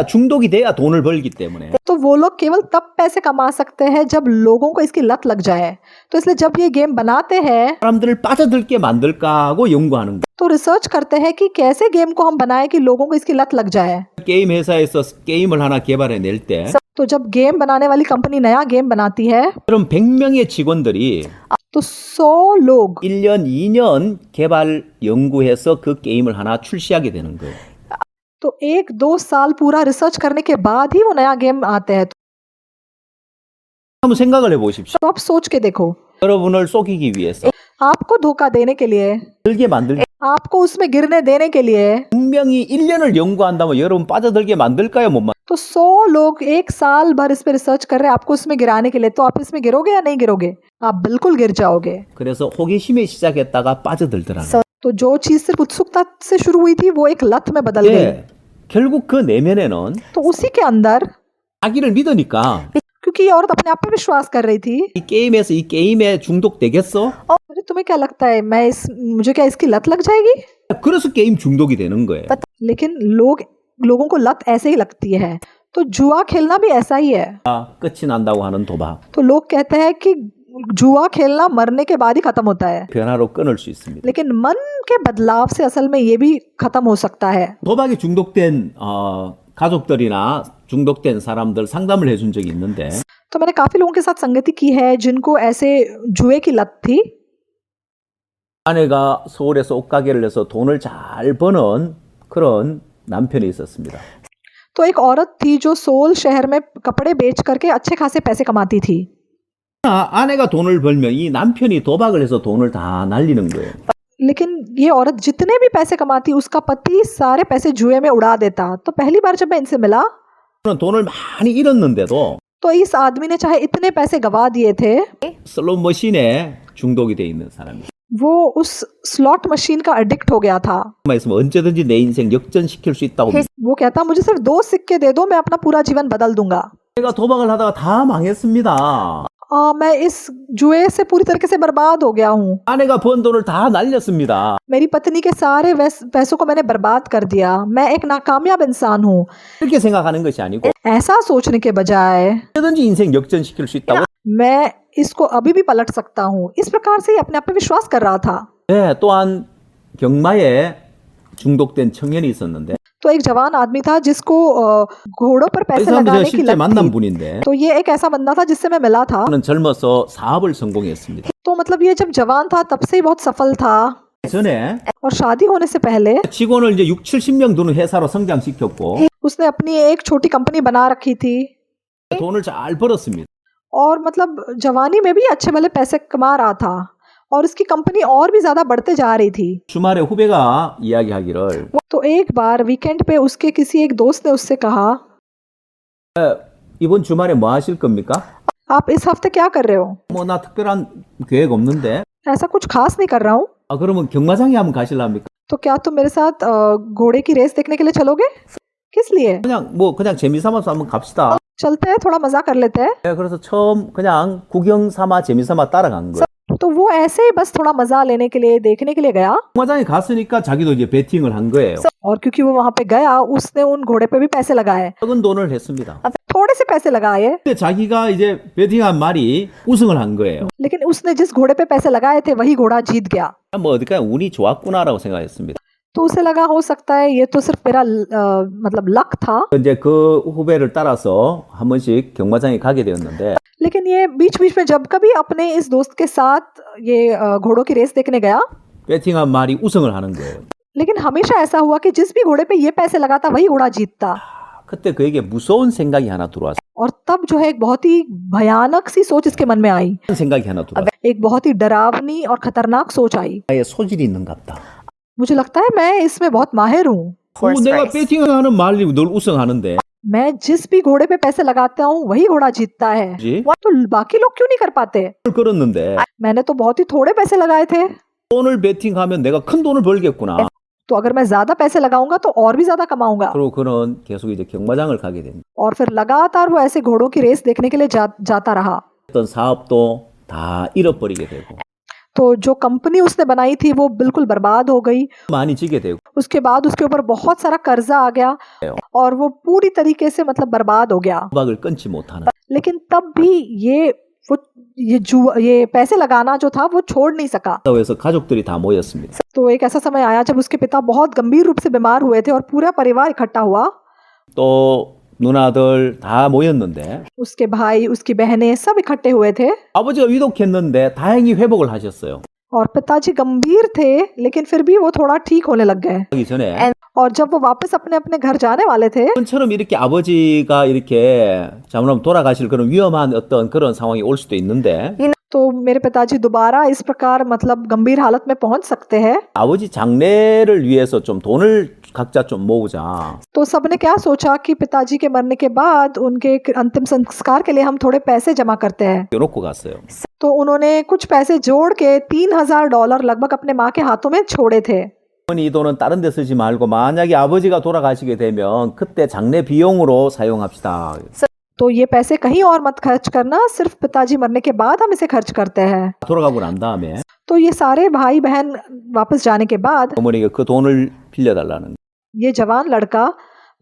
중독이 돼야 돈을 벌기 때문에 तो वो लोग केवल तब पैसे कमा सकते हैं जब लोगों को इसकी लत लग जाए। तो इसलिए जब ये गेम बनाते हैं 사람들을 빠져들게 만들까 하고 연구하는 거예요. तो रिसर्च करते हैं कि कैसे गेम को हम बनाएं कि लोगों को इसकी लत लग जाए। 게임 회사에서 게임을 하나 개발해 낼 때 तो जब गेम बनाने वाली कंपनी नया गेम बनाती है 그럼 100명의 직원들이 तो 100 लोग 1년, 2년 개발 연구해서 그 게임을 하나 출시하게 되는 거예요. तो 1-2 साल पूरा रिसर्च करने के बाद ही वो नया गेम आते हैं. 한번 생각을 해보십시오. तो आप सोच के देखो, 여러분을 속이기 위해서 आपको धोखा देने के लिए, 들게 만들기 आपको उसमें गिरने देने के लिए, 분명히 1년을 연구한다면 여러분 빠져들게 만들까요? 못 만? तो 100 लोग 1 साल भर इस पे रिसर्च कर रहे हैं आपको उसमें गिराने के लिए, तो आप इसमें गिरोगे या नहीं गिरोगे? आप बिल्कुल गिर जाओगे. 그래서 호기심에 시작했다가 빠져들더라는 거예요. तो जो चीज सिर्फ उत्सुकता से शुरू हुई थी वो एक लत में बदल गई. 예, 결국 그 내면에는 तो उसी के अंदर, 자기를 믿으니까 क्योंकि ये औरत अपने आप पे विश्वास कर रही थी. 이 게임에서 이 게임에 중독되겠어? अरे तुम्हें क्या लगता है मुझे क्या इसकी लत लग जाएगी? 그래서 게임 중독이 되는 거예요. लेकिन लोगों को लत ऐसे ही लगती है. तो जुआ खेलना भी ऐसा ही है. 끝이 난다고 하는 도박 तो लोग कहते हैं कि जुआ खेलना मरने के बाद ही खत्म होता है, 변화로 끊을 수 있습니다. लेकिन मन के बदलाव से असल में ये भी खत्म हो सकता है. 도박에 중독된 가족들이나 중독된 사람들 상담을 해준 적이 있는데 तो मैंने काफी लोगों के साथ संगति की है जिनको ऐसे जुए की लत थी. 아내가 서울에서 옷가게를 해서 돈을 잘 버는 그런 남편이 있었습니다. तो एक औरत थी जो सोल शहर में कपड़े बेच करके अच्छे खासे पैसे कमाती थी. 아내가 돈을 벌면 이 남편이 도박을 해서 돈을 다 날리는 거예요. लेकिन ये औरत जितने भी पैसे कमाती उसका पति सारे पैसे जुए में उड़ा देता. तो पहली बार जब मैं इनसे मिला 그런 돈을 많이 잃었는데도 तो इस आदमी ने चाहे इतने पैसे गवा दिए थे, 슬롯 머신에 중독이 돼 있는 사람이에요. वो उस स्लॉट मशीन का एडिक्ट हो गया था. 있으면 언제든지 내 인생 역전시킬 수 있다고. वो कहता मुझे सिर्फ 2 सिक्के दे दो मैं अपना पूरा जीवन बदल दूंगा. 내가 도박을 하다가 다 망했습니다. मैं इस जुए से पूरी तरीके से बर्बाद हो गया हूँ. 아내가 번 돈을 다 날렸습니다. मेरी पत्नी के सारे पैसों को मैंने बर्बाद कर दिया. मैं एक नाकामयाब इंसान हूँ. 이렇게 생각하는 것이 아니고 ऐसा सोचने के बजाय 언제든지 인생 역전시킬 수 있다고. मैं इसको अभी भी पलट सकता हूँ, इस प्रकार से ही अपने आप पे विश्वास कर रहा था. 네, 또한 경마에 중독된 청년이 있었는데 तो एक जवान आदमी था जिसको घोड़ों पर 이 पैसे 사람도 लगाने 제가 की 실제 लत 만난 थी. 분인데 तो ये एक ऐसा बंदा था जिससे मैं मिला था. 저는 젊어서 사업을 성공했습니다. तो मतलब ये जब जवान था तब से ही बहुत सफल था. 전에 और शादी होने से पहले 직원을 이제 6, 70명 두는 회사로 성장시켰고 उसने अपनी एक छोटी कंपनी बना रखी थी. 돈을 잘 벌었습니다. और मतलब जवानी में भी अच्छे भले पैसे कमा रहा था और उसकी कंपनी और भी ज्यादा बढ़ते जा रही थी. 주말에 후배가 이야기하기를 तो एक बार वीकेंड पे उसके किसी एक दोस्त ने उससे कहा, 이번 주말에 뭐 하실 겁니까? आप इस हफ्ते क्या कर रहे हो? 뭐 나 특별한 계획 없는데. ऐसा कुछ खास नहीं कर रहा हूँ. 그러면 경마장에 한번 가실랍니까? तो क्या तुम मेरे साथ घोड़े की रेस देखने के लिए चलोगे? किस लिए? 그냥 재미삼아서 한번 갑시다. चलते हैं, थोड़ा मजा कर लेते हैं. 네, 그래서 처음 그냥 구경 삼아 재미삼아 따라간 거예요. तो वो ऐसे ही बस थोड़ा मजा लेने के लिए देखने के लिए गया. 경마장에 갔으니까 자기도 이제 베팅을 한 거예요. और क्योंकि वो वहां पे गया उसने उन घोड़े पे भी पैसे लगाए. 적은 돈을 했습니다. थोड़े से पैसे लगाए. 근데 자기가 이제 베팅한 말이 우승을 한 거예요. लेकिन उसने जिस घोड़े पे पैसे लगाए थे वही घोड़ा जीत गया. 뭐 어디까 운이 좋았구나라고 생각했습니다. तो उसे लगा हो सकता है ये तो सिर्फ मेरा मतलब लक था. 이제 그 후배를 따라서 한 번씩 경마장에 가게 되었는데 लेकिन ये बीच बीच में जब कभी अपने इस दोस्त के साथ ये घोड़ों की रेस देखने गया, 베팅한 말이 우승을 하는 거예요. लेकिन हमेशा ऐसा हुआ कि जिस भी घोड़े पे ये पैसे लगाता वही घोड़ा जीतता. 그때 그에게 무서운 생각이 하나 들어왔어요. और तब जो है एक बहुत ही भयानक सी सोच इसके मन में आई. 생각이 하나 들어왔어요. एक बहुत ही डरावनी और खतरनाक सोच आई. 나의 소질이 있는갑다. मुझे लगता है मैं इसमें बहुत माहिर हूँ. 내가 베팅하는 말이 늘 우승하는데 मैं जिस भी घोड़े पे पैसे लगाता हूँ वही घोड़ा जीतता है. तो बाकी लोग क्यों नहीं कर पाते? 걸었는데 मैंने तो बहुत ही थोड़े पैसे लगाए थे. 돈을 베팅하면 내가 큰 돈을 벌겠구나. तो अगर मैं ज्यादा पैसे लगाऊंगा तो और भी ज्यादा कमाऊंगा. 그리고 그는 계속 이제 경마장을 가게 됩니다. और फिर लगातार वो ऐसे घोड़ों की रेस देखने के लिए जाता रहा. 어떤 사업도 다 잃어버리게 되고 तो जो कंपनी उसने बनाई थी वो बिल्कुल बर्बाद हो गई. 많이 지게 되고 उसके बाद उसके ऊपर बहुत सारा कर्जा आ गया और वो पूरी तरीके से मतलब बर्बाद हो गया. 도박을 끊지 못하는. लेकिन तब भी ये पैसे लगाना जो था वो छोड़ नहीं सका. 그래서 가족들이 다 모였습니다. तो एक ऐसा समय आया जब उसके पिता बहुत गंभीर रूप से बीमार हुए थे और पूरा परिवार इकट्ठा हुआ. 또 누나들 다 모였는데 उसके भाई उसकी बहनें सब इकट्ठे हुए थे 아버지가 위독했는데 다행히 회복을 하셨어요. और पिताजी गंभीर थे लेकिन फिर भी वो थोड़ा ठीक होने लग गए 하기 전에 और जब वो वापस अपने अपने घर जाने वाले थे 처럼 이렇게 아버지가 이렇게 잘못하면 돌아가실 그런 위험한 어떤 그런 상황이 올 수도 있는데 तो मेरे पिताजी दोबारा इस प्रकार मतलब गंभीर हालत में पहुंच सकते हैं 아버지 장례를 위해서 좀 돈을 각자 좀 모으자. तो सबने क्या सोचा कि पिताजी के मरने के बाद उनके अंतिम संस्कार के लिए हम थोड़े पैसे जमा करते हैं 껴놓고 갔어요. तो उन्होंने कुछ पैसे जोड़ के $3,000 लगभग अपने माँ के हाथों में छोड़े थे 어머니 이 돈은 다른 데 쓰지 말고 만약에 아버지가 돌아가시게 되면 그때 장례 비용으로 사용합시다. तो ये पैसे कहीं और मत खर्च करना सिर्फ पिताजी मरने के बाद हम इसे खर्च करते हैं 돌아가고 난 다음에 तो ये सारे भाई बहन वापस जाने के बाद 어머니가 그 돈을 빌려달라는 ये जवान लड़का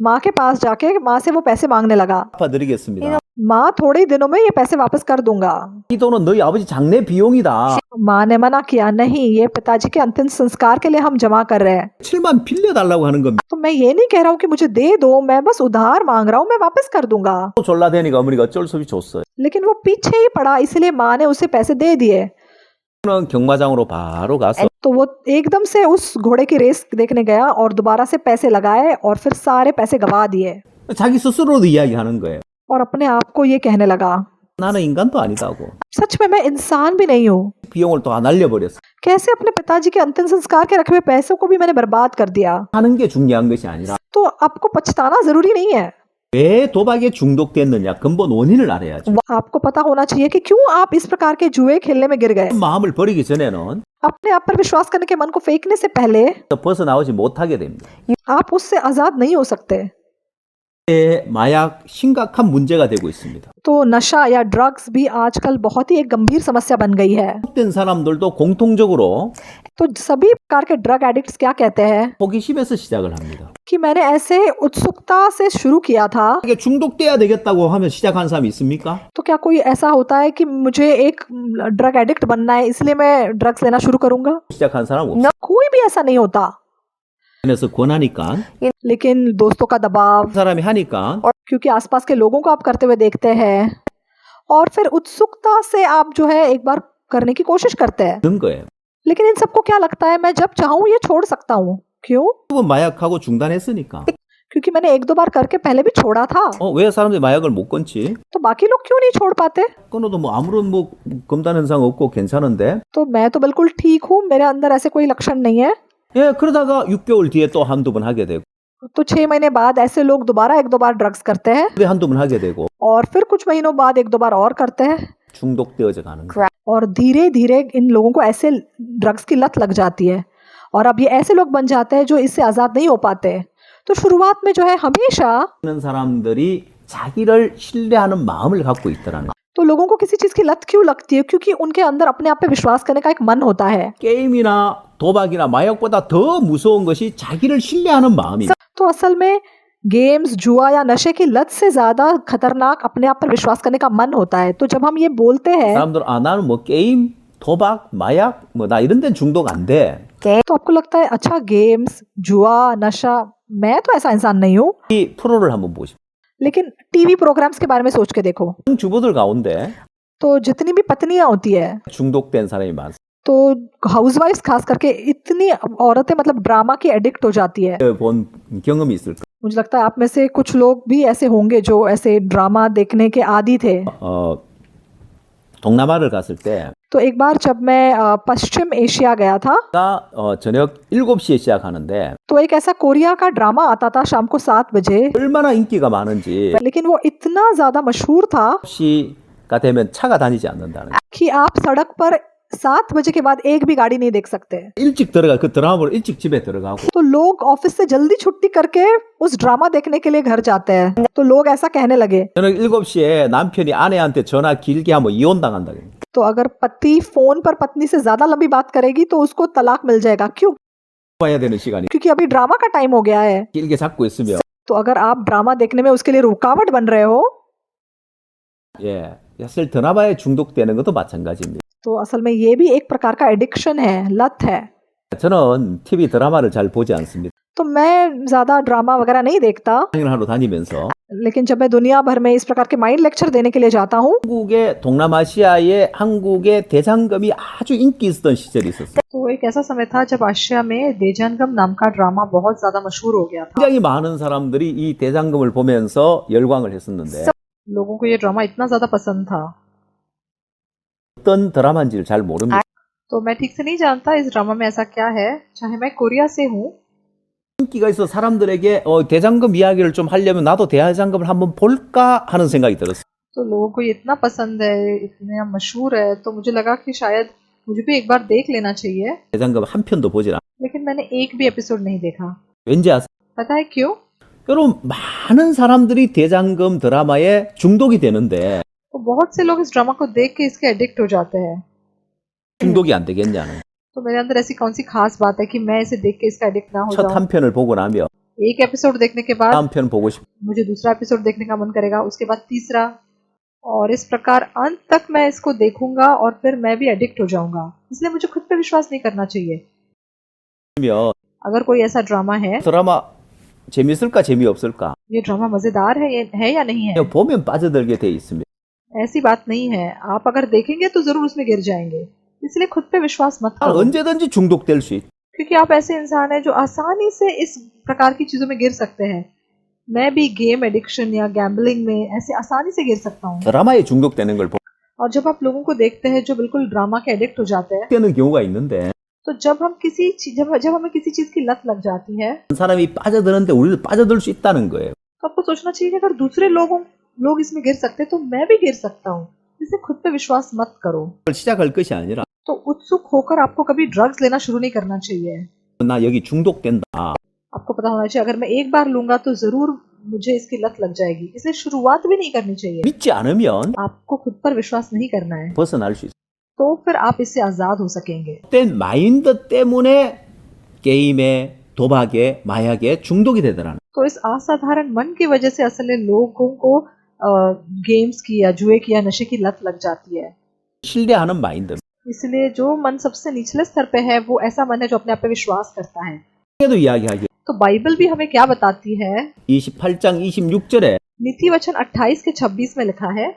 माँ के पास जाके माँ से वो पैसे मांगने लगा 갚아드리겠습니다. माँ थोड़े ही दिनों में ये पैसे वापस कर दूंगा 이 돈은 너희 아버지 장례 비용이다. माँ ने मना किया नहीं ये पिताजी के अंतिम संस्कार के लिए हम जमा कर रहे हैं 7만 빌려달라고 하는 겁니다. तो मैं ये नहीं कह रहा हूँ कि मुझे दे दो मैं बस उधार मांग रहा हूँ मैं वापस कर दूंगा 또 졸라대니까 어머니가 어쩔 수 없이 줬어요. लेकिन वो पीछे ही पड़ा इसलिए माँ ने उसे पैसे दे दिए 저는 경마장으로 바로 가서 तो वो एकदम से उस घोड़े की रेस देखने गया और दोबारा से पैसे लगाए और फिर सारे पैसे गवा दिए 자기 스스로도 이야기하는 거예요. और अपने आप को ये कहने लगा 나는 인간도 아니다고. सच में मैं इंसान भी नहीं हूँ 비용을 또 날려버렸어. कैसे अपने पिताजी के अंतिम संस्कार के रखे हुए पैसों को भी मैंने बर्बाद कर दिया 하는 게 중요한 것이 아니라 तो आपको पछताना जरूरी नहीं है 왜 도박에 중독됐느냐 근본 원인을 알아야죠. वो आपको पता होना चाहिए कि क्यों आप इस प्रकार के जुए खेलने में गिर गए 마음을 버리기 전에는 अपने आप पर विश्वास करने के मन को फेंकने से पहले 벗어나오지 못하게 됩니다. आप उससे आजाद नहीं हो सकते 마약 심각한 문제가 되고 있습니다. तो नशा या ड्रग्स भी आजकल बहुत ही एक गंभीर समस्या बन गई है 중독된 사람들도 공통적으로 तो सभी प्रकार के ड्रग एडिक्ट्स क्या कहते हैं 호기심에서 시작을 합니다. कि मैंने ऐसे उत्सुकता से शुरू किया था 이게 중독돼야 되겠다고 하면 시작하는 사람이 있습니까? तो क्या कोई ऐसा होता है कि मुझे एक ड्रग एडिक्ट बनना है इसलिए मैं ड्रग्स लेना शुरू करूंगा 시작한 사람 없어요. कोई भी ऐसा नहीं होता 그래서 권하니까 लेकिन दोस्तों का दबाव 사람이 하니까 और क्योंकि आसपास के लोगों को आप करते हुए देखते हैं और फिर उत्सुकता से आप जो है एक बार करने की कोशिश करते हैं 든 거예요. लेकिन इन सबको क्या लगता है मैं जब चाहूँ ये छोड़ सकता हूँ क्यों 그건 마약하고 중단했으니까. क्योंकि मैंने एक दो बार करके पहले भी छोड़ा था 왜 사람들이 마약을 못 끊지? तो बाकी लोग क्यों नहीं छोड़ पाते 끊어도 뭐 아무런 뭐 검단 현상 없고 괜찮은데. तो मैं तो बिल्कुल ठीक हूँ मेरे अंदर ऐसे कोई लक्षण नहीं है 예, 그러다가 6개월 뒤에 또 한두 번 하게 되고, तो 6 महीने बाद ऐसे लोग दोबारा एक दो बार ड्रग्स करते हैं 또 한두 번 하게 되고, और फिर कुछ महीनों बाद एक दो बार और करते हैं 중독되어져 가는 거예요. और धीरे धीरे इन लोगों को ऐसे ड्रग्स की लत लग जाती है और अब ये ऐसे लोग बन जाते हैं जो इससे आज़ाद नहीं हो पाते तो शुरुआत में जो है हमेशा 그런 사람들이 자기를 신뢰하는 마음을 갖고 있더라는 거예요. तो लोगों को किसी चीज़ की लत क्यों लगती है क्योंकि उनके अंदर अपने आप पे विश्वास करने का एक मन होता है 게임이나 도박이나 마약보다 더 무서운 것이 자기를 신뢰하는 마음이에요. तो असल में गेम्स जुआ या नशे की लत से ज्यादा खतरनाक अपने आप पर विश्वास करने का मन होता है तो जब हम ये बोलते हैं 사람들은 나는 뭐 게임, 도박, 마약 뭐 나 이런 데는 중독 안 돼. तो आपको लगता है अच्छा गेम्स जुआ नशा मैं तो ऐसा इंसान नहीं हूँ 이 프로를 한번 보십시오. लेकिन टीवी प्रोग्राम्स के बारे में सोच के देखो 주부들 가운데 तो जितनी भी पत्नियां होती है 중독된 사람이 많습니다. तो हाउसवाइफ्स खास करके इतनी औरतें मतलब ड्रामा की एडिक्ट हो जाती है 본 경험이 있을 거예요. मुझे लगता है आप में से कुछ लोग भी ऐसे होंगे जो ऐसे ड्रामा देखने के आदी थे 동남아를 갔을 때 तो एक बार जब मैं पश्चिम एशिया गया था 저녁 7시에 시작하는데 तो एक ऐसा कोरिया का ड्रामा आता था शाम को 7 बजे 얼마나 인기가 많은지 लेकिन वो इतना ज्यादा मशहूर था 9시가 되면 차가 다니지 않는다는 거예요. कि आप सड़क पर 7 बजे के बाद एक भी गाड़ी नहीं देख सकते 일찍 들어가 그 드라마 보러 일찍 집에 들어가고 तो लोग ऑफिस से जल्दी छुट्टी करके उस ड्रामा देखने के लिए घर जाते हैं तो लोग ऐसा कहने लगे 저녁 7시에 남편이 아내한테 전화 길게 하면 이혼당한다. तो अगर पति फोन पर पत्नी से ज्यादा लंबी बात करेगी तो उसको तलाक मिल जाएगा क्यों 봐야 되는 시간이 क्योंकि अभी ड्रामा का टाइम हो गया है 길게 잡고 있으면 तो अगर आप ड्रामा देखने में उसके लिए रुकावट बन रहे हो 예, 사실 드라마에 중독되는 것도 마찬가지입니다. तो असल में ये भी एक प्रकार का एडिक्शन है लत है 저는 TV 드라마를 잘 보지 않습니다. तो मैं ज़्यादा ड्रामा वगैरह नहीं देखता, 여행을 하러 다니면서 लेकिन जब मैं दुनिया भर में इस प्रकार के माइंड लेक्चर देने के लिए जाता हूँ, 한국의 동남아시아에 한국의 대장금이 아주 인기 있었던 시절이 있었어요. तो एक ऐसा समय था जब आशिया में देजानगम नाम का ड्रामा बहुत ज़्यादा मशहूर हो गया था। 굉장히 많은 사람들이 이 대장금을 보면서 열광을 했었는데 लोगों को ये ड्रामा इतना ज़्यादा पसंद था, 어떤 드라마인지를 잘 모릅니다. तो मैं ठीक से नहीं जानता इस ड्रामा में ऐसा क्या है। चाहे मैं कोरिया से हूँ, 인기가 있어 사람들에게 대장금 이야기를 좀 하려면 나도 대장금을 한번 볼까 하는 생각이 들었어요. तो लोगों को ये इतना पसंद है, इतना मशहूर है, तो मुझे लगा कि शायद मुझे भी एक बार देख लेना चाहिए। 대장금 한 편도 보질 않아요. लेकिन मैंने एक भी एपिसोड नहीं देखा। 왠지 아세요? पता है क्यों? 여러분 많은 사람들이 대장금 드라마에 중독이 되는데 तो बहुत से लोग इस ड्रामा को देख के इसके एडिक्ट हो जाते हैं। 중독이 안 되겠냐는 तो मेरे अंदर ऐसी कौन सी खास बात है कि मैं इसे देख के इसका एडिक्ट ना हो 첫 जाऊं। 한 편을 보고 나면 एक एपिसोड देखने के बाद 다음 편 보고 싶 मुझे दूसरा एपिसोड देखने का मन करेगा, उसके बाद तीसरा, और इस प्रकार अंत तक मैं इसको देखूंगा और फिर मैं भी एडिक्ट हो जाऊंगा। इसलिए मुझे खुद पे विश्वास नहीं करना चाहिए। 면 अगर कोई ऐसा ड्रामा है, 드라마 재밌을까 재미없을까 ये ड्रामा मजेदार है या नहीं है, 그냥 보면 빠져들게 돼 있습니다. ऐसी बात नहीं है। आप अगर देखेंगे तो जरूर उसमें गिर जाएंगे। इसलिए खुद पे विश्वास मत करो, 언제든지 중독될 수 있. क्योंकि आप ऐसे इंसान हैं जो आसानी से इस प्रकार की चीजों में गिर सकते हैं। मैं भी गेम एडिक्शन या गैम्बलिंग में ऐसे आसानी से गिर सकता हूँ। 드라마에 중독되는 걸 और जब आप लोगों को देखते हैं जो बिल्कुल ड्रामा के एडिक्ट हो जाते हैं, 보는 경우가 있는데 तो जब हमें किसी चीज की लत लग जाती है, 한 사람이 빠져드는데 우리도 빠져들 수 있다는 거예요. तो आपको सोचना चाहिए कि अगर दूसरे लोग इसमें गिर सकते हैं तो मैं भी गिर सकता हूँ। इसलिए खुद पे विश्वास मत करो। 그걸 시작할 것이 아니라 तो उत्सुक होकर आपको कभी ड्रग्स लेना शुरू नहीं करना चाहिए। 나 여기 중독된다. आपको पता होना चाहिए अगर मैं एक बार लूंगा तो जरूर मुझे इसकी लत लग जाएगी। इसलिए शुरुआत भी नहीं करनी चाहिए। 믿지 않으면 आपको खुद पर विश्वास नहीं करना है, 벗어날 수 있어요. तो फिर आप इससे आजाद हो सकेंगे। 그때 마인드 때문에 게임에 도박에 마약에 중독이 되더라는. तो इस असाधारण मन की वजह से असल में लोगों को गेम्स की या जुए की या नशे की लत लग जाती है। 신뢰하는 마인드. इसलिए जो मन सबसे निचले स्तर पे है वो ऐसा मन है जो अपने आप पे विश्वास करता है। 그래도 이야기하기 तो बाइबल भी हमें क्या बताती है? 28장 26절에 नीति वचन 28 के 26 में लिखा है,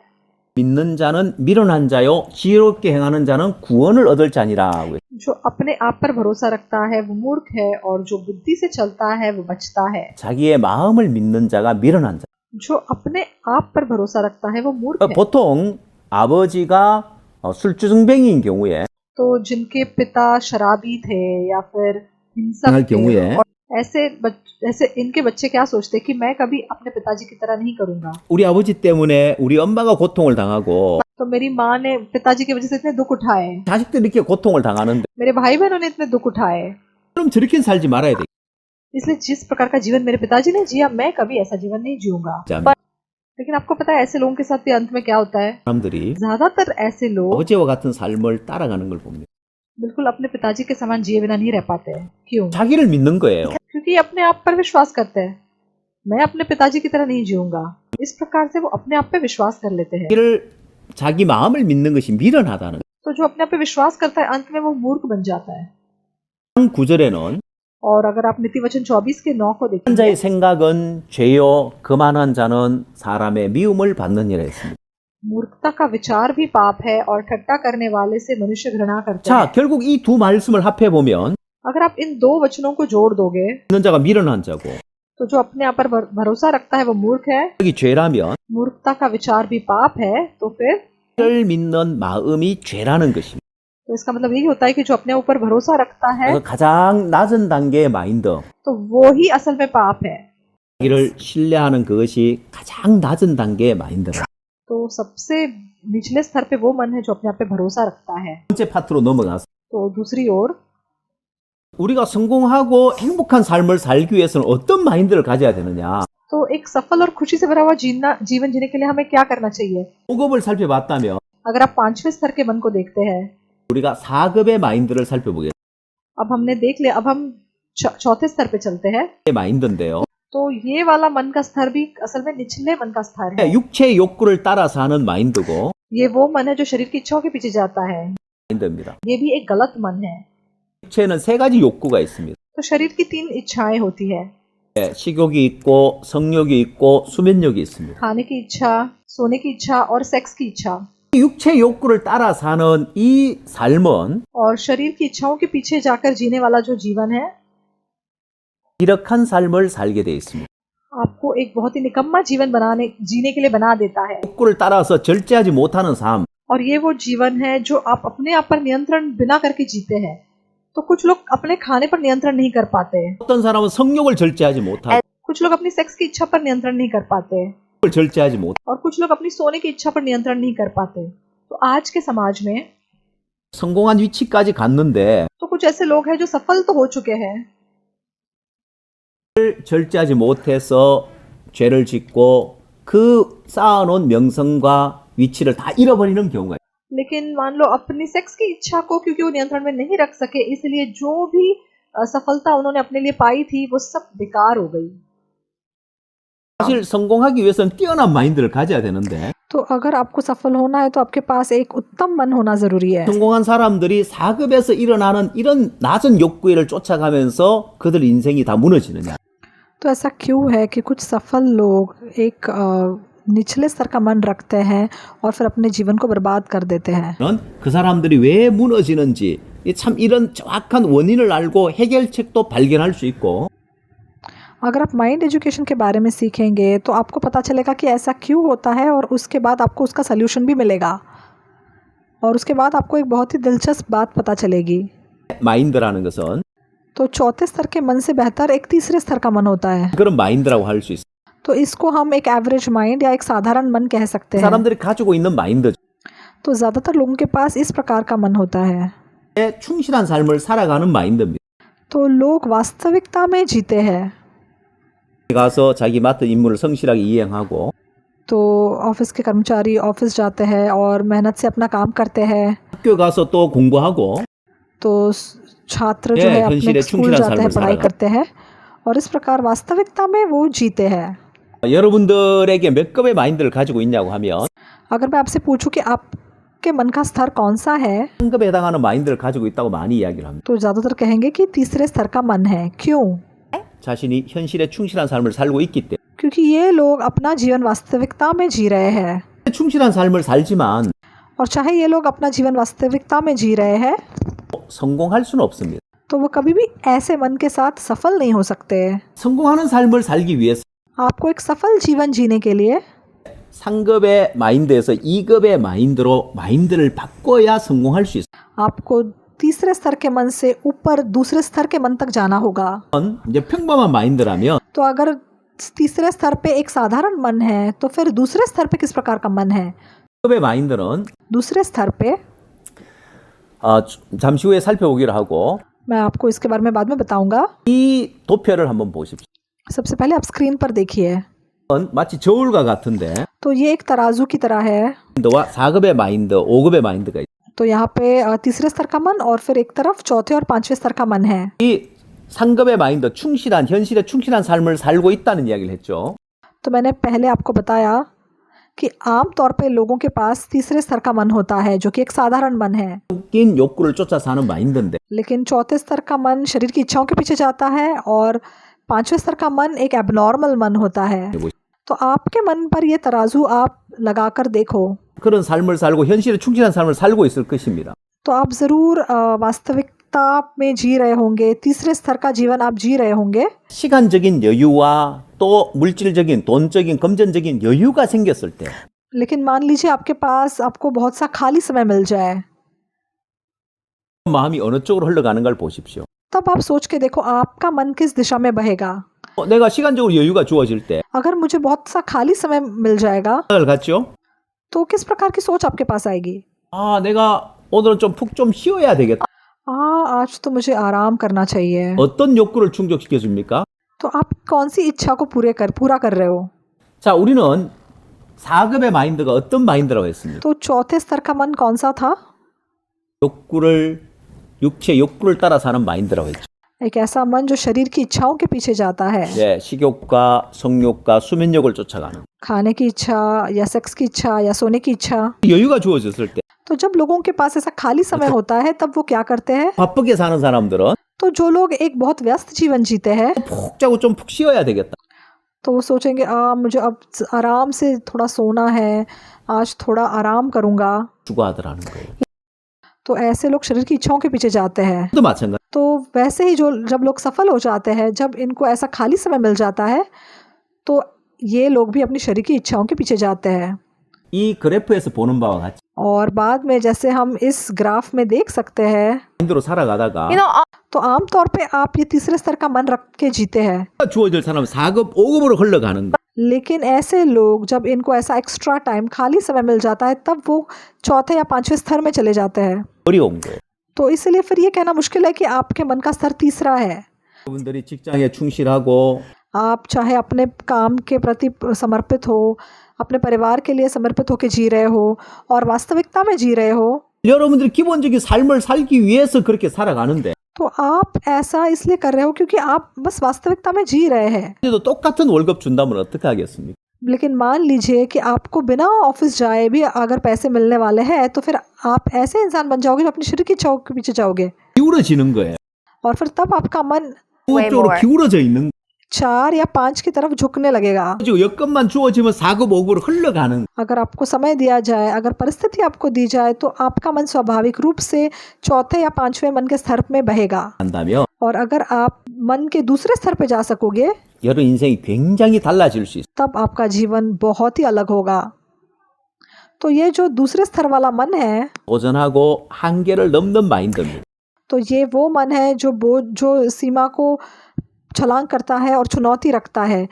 믿는 자는 미련한 자요 지혜롭게 행하는 자는 구원을 얻을 자니라. जो अपने आप पर भरोसा रखता है वो मूर्ख है और जो बुद्धि से चलता है वो बचता है। 자기의 마음을 믿는 자가 미련한 자. जो अपने आप पर भरोसा रखता है वो मूर्ख है। 보통 아버지가 술주정뱅이인 경우에 तो जिनके पिता शराबी थे या फिर हिंसक 할 थे, 경우에 और ऐसे इनके बच्चे क्या सोचते कि मैं कभी अपने पिताजी की तरह नहीं करूंगा। 우리 아버지 때문에 우리 엄마가 고통을 당하고 तो मेरी माँ ने पिताजी की वजह से इतने दुख उठाए, 자식들이 이렇게 고통을 당하는데 मेरे भाई बहनों ने इतने दुख उठाए, 그럼 저렇게 살지 말아야 돼. इसलिए जिस प्रकार का जीवन मेरे पिताजी ने जिया मैं कभी ऐसा जीवन नहीं जीऊंगा। 자, लेकिन आपको पता है ऐसे लोगों के साथ भी अंत में क्या होता है? 사람들이 ज्यादातर ऐसे लोग 아버지와 같은 삶을 따라가는 걸 봅니다. बिल्कुल अपने पिताजी के समान जिए बिना नहीं रह पाते हैं। क्यों? 자기를 믿는 거예요. क्योंकि अपने आप पर विश्वास करते हैं। मैं अपने पिताजी की तरह नहीं जीऊंगा। इस प्रकार से वो अपने आप पे विश्वास कर लेते हैं। 자기 마음을 믿는 것이 미련하다는. तो जो अपने आप पे विश्वास करता है अंत में वो मूर्ख बन जाता है। 9절에는 और अगर आप नीति वचन 24 के 9 को 한 देखें, 자의 생각은 죄요 거만한 자는 사람의 미움을 받느니라 했습니다. मूर्खता का विचार भी पाप है और ठट्टा करने वाले से मनुष्य घृणा करते हैं। 자, 결국 이 두 말씀을 합해 보면 अगर आप इन दो वचनों को जोड़ दोगे 믿는 자가 미련한 자고 तो जो अपने आप पर भरोसा रखता है वो मूर्ख है, 여기 죄라면 मूर्खता का विचार भी पाप है, तो फिर 를 믿는 마음이 죄라는 것입니다. तो इसका मतलब यही होता है कि जो अपने ऊपर भरोसा रखता है 그래서 가장 낮은 단계의 마인드, तो वो ही असल में पाप है। 자기를 신뢰하는 그것이 가장 낮은 단계의 마인드라. तो सबसे निचले स्तर पे वो मन है जो अपने आप पे भरोसा रखता है। 번째 파트로 넘어가서 तो दूसरी ओर 우리가 성공하고 행복한 삶을 살기 위해서는 어떤 마인드를 가져야 되느냐? तो एक सफल और खुशी से भरा हुआ जीवन जीने के लिए हमें क्या करना चाहिए? 5급을 살펴봤다면 अगर आप 5वें स्तर के मन को देखते हैं, 우리가 4급의 마인드를 살펴보겠습니다. अब हमने देख लिया, अब हम चौथे स्तर पे चलते हैं। 마인드인데요. तो ये वाला मन का स्तर भी असल में निचले मन का स्तर है। 육체의 욕구를 따라서 하는 마인드고 ये वो मन है जो शरीर की इच्छाओं के पीछे जाता है। 마인드입니다. ये भी एक गलत मन है। 육체는 세 가지 욕구가 있습니다. तो तो शरीर की 3 इच्छाएं होती है। 예, 식욕이 있고 성욕이 있고 수면욕이 있습니다. खाने की इच्छा, सोने की इच्छा और सेक्स की इच्छा। 육체 욕구를 따라 사는 이 삶은 और शरीर की इच्छाओं के पीछे जाकर जीने वाला जो जीवन है, 기력한 삶을 살게 돼 있습니다. आपको एक बहुत ही निकम्मा जीवन जीने के लिए बना देता है। 욕구를 따라서 절제하지 못하는 삶, और ये वो जीवन है जो आप अपने आप पर नियंत्रण बिना करके जीते हैं। तो कुछ लोग अपने खाने पर नियंत्रण नहीं कर पाते, 어떤 사람은 성욕을 절제하지 못하고 कुछ लोग अपनी सेक्स की इच्छा पर नियंत्रण नहीं कर पाते, 절제하지 못. और कुछ लोग अपनी सोने की इच्छा पर नियंत्रण नहीं कर पाते। तो आज के समाज में 성공한 위치까지 갔는데 तो कुछ ऐसे लोग हैं जो सफल तो हो चुके हैं, 절제하지 못해서 죄를 짓고 그 쌓아놓은 명성과 위치를 다 잃어버리는 경우가 있어요. लेकिन मान लो अपनी सेक्स की इच्छा को क्योंकि वो नियंत्रण में नहीं रख सके, इसलिए जो भी सफलता उन्होंने अपने लिए पाई थी वो सब बेकार हो गई। 사실 성공하기 위해서는 뛰어난 마인드를 가져야 되는데 तो अगर आपको सफल होना है तो आपके पास एक उत्तम मन होना जरूरी है। 성공한 사람들이 사급에서 일어나는 이런 낮은 욕구를 쫓아가면서 그들 인생이 다 무너지느냐. तो ऐसा क्यों है कि कुछ सफल लोग एक निचले स्तर का मन रखते हैं और फिर अपने जीवन को बर्बाद कर देते हैं। 그 사람들이 왜 무너지는지 참 이런 정확한 원인을 알고 해결책도 발견할 수 있고 अगर आप माइंड एजुकेशन के बारे में सीखेंगे तो आपको पता चलेगा कि ऐसा क्यों होता है, और उसके बाद आपको उसका सल्यूशन भी मिलेगा, और उसके बाद आपको एक बहुत ही दिलचस्प बात पता चलेगी। 마인드라는 것은 तो चौथे स्तर के मन से बेहतर एक तीसरे स्तर का मन होता है। 그런 마인드라고 할 수 있어요. तो इसको हम एक एवरेज माइंड या एक साधारण मन कह सकते हैं। 사람들이 가지고 있는 마인드죠. तो ज़्यादातर लोगों के पास इस प्रकार का मन होता है। 충실한 삶을 살아가는 마인드입니다. तो लोग वास्तविकता में जीते हैं। 가서 자기 맡은 임무를 성실하게 이행하고 तो ऑफिस के कर्मचारी ऑफिस जाते हैं और मेहनत से अपना काम करते हैं। 학교 가서 또 공부하고 तो छात्र जो है अपने स्कूल जाते हैं, पढ़ाई करते हैं, और इस प्रकार वास्तविकता में वो जीते हैं। 여러분들에게 몇 급의 마인드를 가지고 있냐고 하면 अगर मैं आपसे पूछूं कि आपके मन का स्तर कौन सा है, 한 급에 해당하는 마인드를 가지고 있다고 많이 이야기를 합니다. तो ज़्यादातर कहेंगे कि तीसरे स्तर का मन है। क्यों? 자신이 현실에 충실한 삶을 살고 있기 때문에 क्योंकि ये लोग अपना जीवन वास्तविकता में जी रहे हैं, 충실한 삶을 살지만 और चाहे ये लोग अपना जीवन वास्तविकता में जी रहे हैं 성공할 수는 없습니다. तो वो कभी भी ऐसे मन के साथ सफल नहीं हो सकते। 성공하는 삶을 살기 위해서 आपको एक सफल जीवन जीने के लिए 상급의 마인드에서 2급의 마인드로 마인드를 바꿔야 성공할 수 있어요. आपको तीसरे स्तर के मन से ऊपर दूसरे स्तर के मन तक जाना होगा। 이제 평범한 마인드라면 तो अगर तीसरे स्तर पे एक साधारण मन है तो फिर दूसरे स्तर पे किस प्रकार का मन है? 급의 마인드는 दूसरे स्तर पे 잠시 후에 살펴보기로 하고 मैं आपको इसके बारे में बाद में बताऊंगा। 이 도표를 한번 보십시오. सबसे पहले आप स्क्रीन पर देखिए। 마치 저울과 같은데 तो ये एक तराजू की तरह है। 마인드와 4급의 마인드, 5급의 마인드가 있어요. तो यहाँ पे तीसरे स्तर का मन और फिर एक तरफ चौथे और पांचवें स्तर का मन है। 이 상급의 마인드, 현실에 충실한 삶을 살고 있다는 이야기를 했죠. तो मैंने पहले आपको बताया कि आम तौर पे लोगों के पास तीसरे स्तर का मन होता है जो कि एक साधारण मन है, 웃긴 욕구를 쫓아 사는 마인드인데 लेकिन चौथे स्तर का मन शरीर की इच्छाओं के पीछे जाता है, और पांचवें स्तर का मन एक एबनॉर्मल मन होता है। तो आपके मन पर ये तराजू आप लगाकर देखो 그런 삶을 살고 현실에 충실한 삶을 살고 있을 것입니다. तो आप ज़रूर वास्तविकता में जी रहे होंगे, तीसरे स्तर का जीवन आप जी रहे होंगे। 시간적인 여유와 또 물질적인, 돈적인, 금전적인 여유가 생겼을 때 लेकिन मान लीजिए आपके पास आपको बहुत सा खाली समय मिल जाए, 마음이 어느 쪽으로 흘러가는 걸 보십시오. तब आप सोच के देखो आपका मन किस दिशा में बहेगा। 내가 시간적으로 여유가 주어질 때 अगर मुझे बहुत सा खाली समय मिल जाएगा 생각을 갖죠? तो किस प्रकार की सोच आपके पास आएगी? 내가 오늘은 좀 푹 좀 쉬어야 되겠다. आज तो मुझे आराम करना चाहिए। 어떤 욕구를 충족시켜 줍니까? तो आप कौन सी इच्छा को पूरा कर रहे हो? 자, 우리는 4급의 마인드가 어떤 마인드라고 했습니다. तो चौथे स्तर का मन कौन सा था? 육체 욕구를 따라 사는 마인드라고 했죠. एक ऐसा मन जो शरीर की इच्छाओं के पीछे जाता है, 네, 식욕과 성욕과 수면욕을 쫓아가는. खाने की इच्छा या सेक्स की इच्छा या सोने की इच्छा। 여유가 주어졌을 때 तो जब लोगों के पास ऐसा खाली समय होता है तब वो क्या करते हैं? 바쁘게 사는 사람들은 तो जो लोग एक बहुत व्यस्त जीवन जीते हैं 푹 자고 좀 푹 쉬어야 되겠다. तो वो सोचेंगे मुझे अब आराम से थोड़ा सोना है, आज थोड़ा आराम करूँगा। 추구하더라는 거예요. तो ऐसे लोग शरीर की इच्छाओं के पीछे जाते हैं। 또 마찬가지. तो वैसे ही जब लोग सफल हो जाते हैं, जब इनको ऐसा खाली समय मिल जाता है, तो ये लोग भी अपनी शरीर की इच्छाओं के पीछे जाते हैं। 이 그래프에서 보는 바와 같이 और बाद में जैसे हम इस ग्राफ में देख सकते हैं, 마인드로 살아가다가 तो आमतौर पे आप ये तीसरे स्तर का मन रख के जीते हैं। 주어질 사람은 4급, 5급으로 흘러가는 거예요. लेकिन ऐसे लोग जब इनको ऐसा एक्स्ट्रा टाइम खाली समय मिल जाता है, तब वो चौथे या पांचवें स्तर में चले जाते हैं। 어려운 거예요. तो इसलिए फिर ये कहना मुश्किल है कि आपके मन का स्तर तीसरा है। 여러분들이 직장에 충실하고 आप चाहे अपने काम के प्रति समर्पित हो, अपने परिवार के लिए समर्पित होकर जी रहे हो और वास्तविकता में जी रहे हो, 여러분들이 기본적인 삶을 살기 위해서 그렇게 살아가는데 तो आप ऐसा इसलिए कर रहे हो क्योंकि आप बस वास्तविकता में जी रहे हैं। 그래도 똑같은 월급 준다면 어떻게 하겠습니까? लेकिन मान लीजिए कि आपको बिना ऑफिस जाए भी अगर पैसे मिलने वाले हैं, तो फिर आप ऐसे इंसान बन जाओगे जो अपनी शरीर की इच्छाओं के पीछे जाओगे, 기울어지는 거예요. और फिर तब आपका मन 쪽으로 기울어져 있는 4 या 5 की तरफ झुकने लगेगा। 거죠. 여건만 주어지면 4급, 5급으로 흘러가는 अगर आपको समय दिया जाए, अगर परिस्थिति आपको दी जाए, तो आपका मन स्वाभाविक रूप से चौथे या पांचवें मन के स्तर में बहेगा। 한다면 और अगर आप मन के दूसरे स्तर पे जा सकोगे, 여러분 인생이 굉장히 달라질 수 있어요. तब आपका जीवन बहुत ही अलग होगा। तो ये जो दूसरे स्तर वाला मन है, 도전하고 한계를 넘는 마인드입니다. तो ये वो मन है जो सीमा को छलांग करता है और चुनौती रखता है।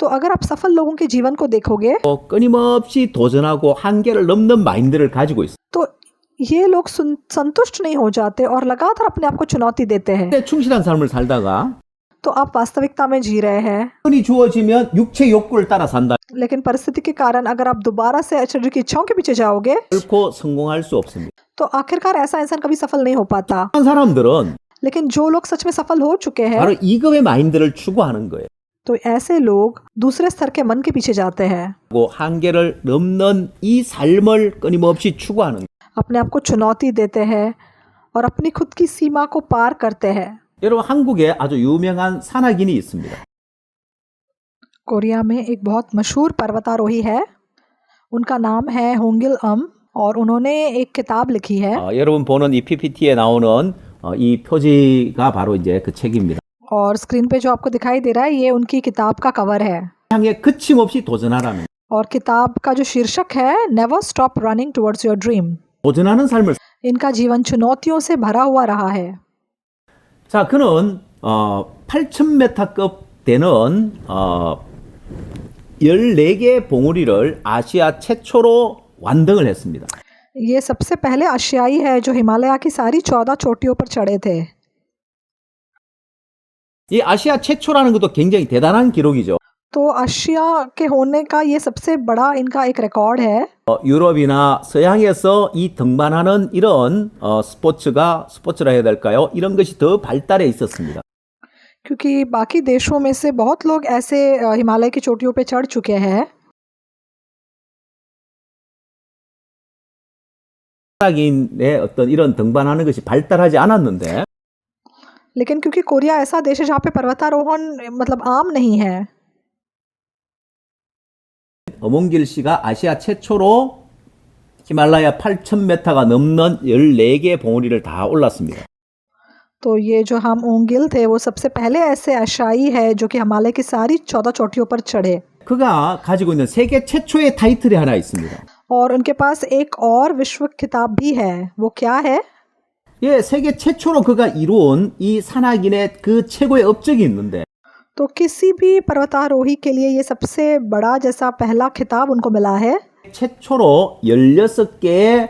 तो अगर आप सफल लोगों के जीवन को देखोगे, 끊임없이 도전하고 한계를 넘는 마인드를 가지고 있어요. तो ये लोग संतुष्ट नहीं हो जाते और लगातार अपने आप को चुनौती देते हैं। 근데 충실한 삶을 살다가 तो आप वास्तविकता में जी रहे हैं, 흔히 주어지면 육체 욕구를 따라 산다. लेकिन परिस्थिति के कारण अगर आप दोबारा से शरीर की इच्छाओं के पीछे जाओगे, 결코 성공할 수 없습니다. तो आखिरकार ऐसा इंसान कभी सफल नहीं हो पाता। 한 사람들은 लेकिन जो लोग सच में सफल हो चुके हैं, 바로 2급의 마인드를 추구하는 거예요. तो ऐसे लोग दूसरे स्तर के मन के पीछे जाते हैं, 그리고 한계를 넘는 이 삶을 끊임없이 추구하는 거예요. अपने आप को चुनौती देते हैं और अपनी खुद की सीमा को पार करते हैं। 여러분 한국에 아주 유명한 산악인이 있습니다. कोरिया में एक बहुत मशहूर पर्वतारोही है, उनका नाम है होंगिल और उन्होंने एक किताब लिखी है। 여러분 보는 이 PPT에 나오는 이 표지가 바로 이제 그 책입니다. और स्क्रीन पे जो आपको दिखाई दे रहा है, ये उनकी किताब का कवर है। 향해 거침없이 도전하라는 और किताब का जो शीर्षक है, never stop running towards your dream. 도전하는 삶을 इनका जीवन चुनौतियों से भरा हुआ रहा है। 자, 그는 8,000m급 되는 14개의 봉우리를 아시아 최초로 완등을 했습니다. ये सबसे पहले आशियाई है जो हिमालय की सारी 14 चोटियों पर चढ़े थे। 이 아시아 최초라는 것도 굉장히 대단한 기록이죠. तो आशिया के होने का ये सबसे बड़ा इनका एक रिकॉर्ड है। 유럽이나 서양에서 이 등반하는 이런 스포츠라 해야 될까요? 이런 것이 더 발달해 있었습니다. क्योंकि बाकी देशों में से बहुत लोग ऐसे हिमालय की चोटियों पे चढ़ चुके हैं। 의 어떤 이런 등반하는 것이 발달하지 않았는데 लेकिन क्योंकि कोरिया ऐसा देश है जहाँ पे पर्वतारोहण मतलब आम नहीं है, 엄원길 씨가 아시아 최초로 히말라야 8,000m가 넘는 14개의 봉우리를 다 올랐습니다. तो ये जो हम ओंगिल थे, वो सबसे पहले ऐसे आशियाई है जो कि हिमालय की सारी 14 चोटियों पर चढ़े। 그가 가지고 있는 세계 최초의 타이틀이 하나 있습니다. और उनके पास एक और विश्व खिताब भी है। वो क्या है? 예, 세계 최초로 그가 이루은 이 산악인의 그 최고의 업적이 있는데 तो किसी भी पर्वतारोही के लिए ये सबसे बड़ा जैसा पहला खिताब उनको मिला है। 최초로 16개의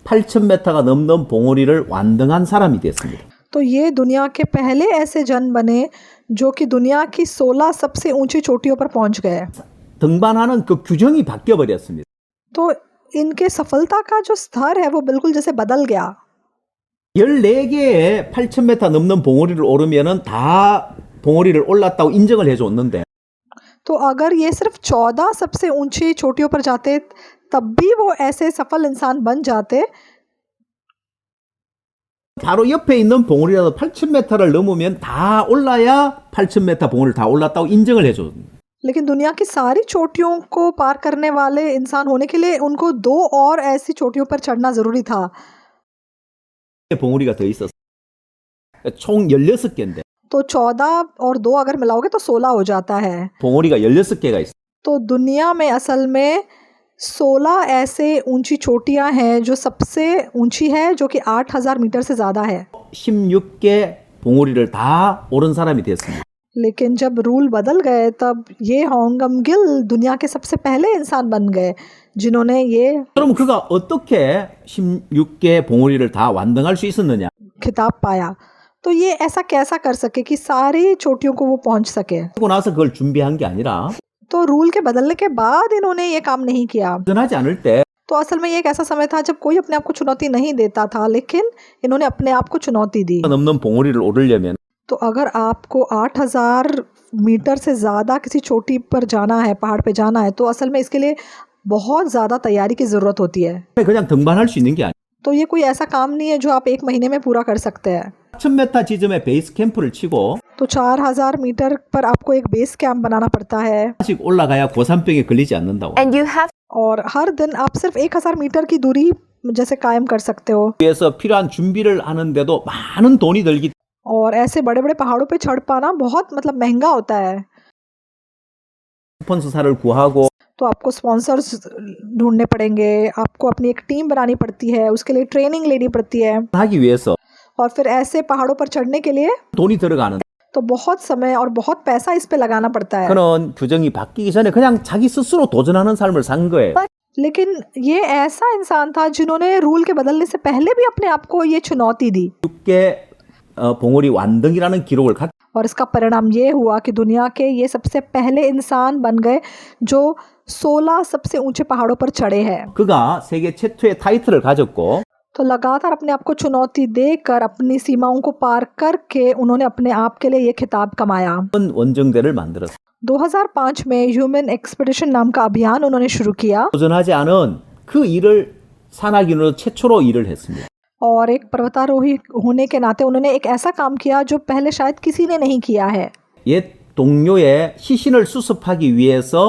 8,000m가 넘는 봉우리를 완등한 사람이 됐습니다. तो ये दुनिया के पहले ऐसे जन बने जो कि दुनिया की 16 सबसे ऊंची चोटियों पर पहुंच गए। 등반하는 그 규정이 바뀌어 버렸습니다. तो इनके सफलता का जो स्तर है वो बिल्कुल जैसे बदल गया। 14개의 8,000m 넘는 봉우리를 오르면은 다 봉우리를 올랐다고 인정을 해줬는데 तो अगर ये सिर्फ 14 सबसे ऊंची चोटियों पर जाते, तब भी वो ऐसे सफल इंसान बन जाते। 바로 옆에 있는 봉우리라도 8,000m를 넘으면 다 올라야 8,000m 봉우리를 다 올랐다고 인정을 해줘. लेकिन दुनिया की सारी चोटियों को पार करने वाले इंसान होने के लिए उनको 2 और ऐसी चोटियों पर चढ़ना ज़रूरी था। 봉우리가 더 있었어. 총 16개인데 तो 14 और 2 अगर मिलाओगे तो 16 हो जाता है। 봉우리가 16개가 있어. तो दुनिया में असल में 16 ऐसे ऊंची चोटियां हैं जो सबसे ऊंची है, जो कि 8,000 मीटर से ज़्यादा है। 16개 봉우리를 다 오른 사람이 됐습니다. लेकिन जब रूल बदल गए तब ये होंगम गिल दुनिया के सबसे पहले इंसान बन गए जिन्होंने ये 그럼 그가 어떻게 16개 봉우리를 다 완등할 수 있었느냐? खिताब पाया। तो ये ऐसा कैसा कर सके कि सारी चोटियों को वो पहुंच सके? 하고 나서 그걸 준비한 게 아니라 तो रूल के बदलने के बाद इन्होंने ये काम नहीं किया। 도전하지 않을 때 तो असल में ये एक ऐसा समय था जब कोई अपने आप को चुनौती नहीं देता था, लेकिन इन्होंने अपने आप को चुनौती दी। 넘는 봉우리를 오르려면 तो अगर आपको 8,000 मीटर से ज़्यादा किसी चोटी पर जाना है, पहाड़ पे जाना है, तो असल में इसके लिए बहुत ज़्यादा तैयारी की ज़रूरत होती है। 그냥 등반할 수 있는 게 아니야. तो ये कोई ऐसा काम नहीं है जो आप 1 महीने में पूरा कर सकते हैं। 4,000m 지점에 베이스 캠프를 치고 तो 4,000 मीटर पर आपको एक बेस कैंप बनाना पड़ता है 하나씩 올라가야 고산병에 걸리지 않는다고. And you have और हर दिन आप सिर्फ 1,000 मीटर की दूरी जैसे कायम कर सकते हो। 위해서 필요한 준비를 하는데도 많은 돈이 들기 और ऐसे बड़े बड़े पहाड़ों पे चढ़ पाना बहुत मतलब महंगा होता है। 스폰서사를 구하고 तो आपको स्पॉन्सर्स ढूंढने पड़ेंगे, आपको अपनी एक टीम बनानी पड़ती है, उसके लिए ट्रेनिंग लेनी पड़ती है, 하기 위해서 और फिर ऐसे पहाड़ों पर चढ़ने के लिए 돈이 들어가는 तो बहुत समय और बहुत पैसा इस पे लगाना पड़ता है। 그런 규정이 바뀌기 전에 그냥 자기 스스로 도전하는 삶을 산 거예요. लेकिन ये ऐसा इंसान था जिन्होंने रूल के बदलने से पहले भी अपने आप को ये चुनौती दी 6개 봉우리 완등이라는 기록을 갖 और इसका परिणाम ये हुआ कि दुनिया के ये सबसे पहले इंसान बन गए जो 16 सबसे ऊंचे पहाड़ों पर चढ़े हैं। 그가 세계 최초의 타이틀을 가졌고 तो लगातार अपने आप को चुनौती देकर अपनी सीमाओं को पार करके उन्होंने अपने आप के लिए ये खिताब कमाया। 원정대를 만들었어요. 2005 में ह्यूमन एक्सपेडिशन नाम का अभियान उन्होंने शुरू किया 도전하지 않은 그 일을 산악인으로 최초로 일을 했습니다. और एक पर्वतारोही होने के नाते उन्होंने एक ऐसा काम किया जो पहले शायद किसी ने नहीं किया है। 옛 동료의 시신을 수습하기 위해서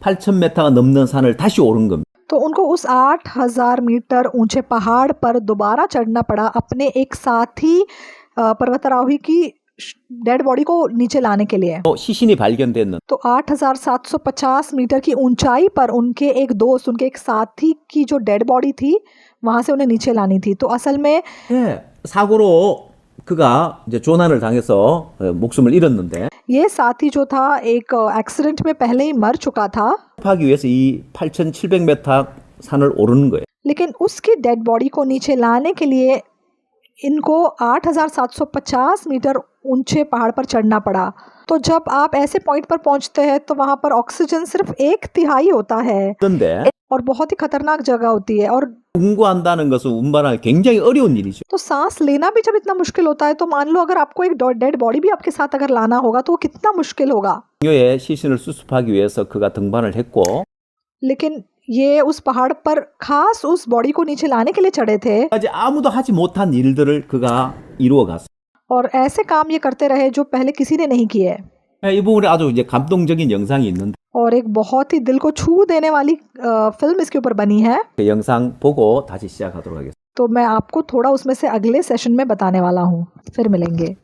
8,000m가 넘는 산을 다시 오른 겁니다. तो उनको उस 8,000 मीटर ऊंचे पहाड़ पर दोबारा चढ़ना पड़ा अपने एक साथी पर्वतारोही की डेड बॉडी को नीचे लाने के लिए। 또 시신이 발견됐는 तो 8,750 मीटर की ऊंचाई पर उनके एक दोस्त, उनके एक साथी की जो डेड बॉडी थी वहां से उन्हें नीचे लानी थी। तो असल में 사고로 그가 이제 조난을 당해서 목숨을 잃었는데 ये साथी जो था एक एक्सीडेंट में पहले ही मर चुका था, 하기 위해서 이 8,700m 산을 오르는 거예요. लेकिन उसकी डेड बॉडी को नीचे लाने के लिए इनको 8,750 मीटर ऊंचे पहाड़ पर चढ़ना पड़ा। तो जब आप ऐसे पॉइंट पर पहुंचते हैं तो वहां पर ऑक्सीजन सिर्फ 1/3 होता है 그런데 और बहुत ही खतरनाक जगह होती है। और 운구한다는 것은 운반하기 굉장히 어려운 일이죠. तो सांस लेना भी जब इतना मुश्किल होता है तो मान लो अगर आपको एक डेड बॉडी भी आपके साथ अगर लाना होगा तो वो कितना मुश्किल होगा। 동료의 시신을 수습하기 위해서 그가 등반을 했고 लेकिन ये उस पहाड़ पर खास उस बॉडी को नीचे लाने के लिए चढ़े थे 아직 아무도 하지 못한 일들을 그가 이루어갔어요. और ऐसे काम ये करते रहे जो पहले किसी ने नहीं किए। 이 부분에 아주 이제 감동적인 영상이 있는데 और एक बहुत ही दिल को छू देने वाली फिल्म इसके ऊपर बनी है। 그 영상 보고 다시 시작하도록 하겠습니다. तो मैं आपको थोड़ा उसमें से अगले सेशन में बताने वाला हूँ। फिर मिलेंगे।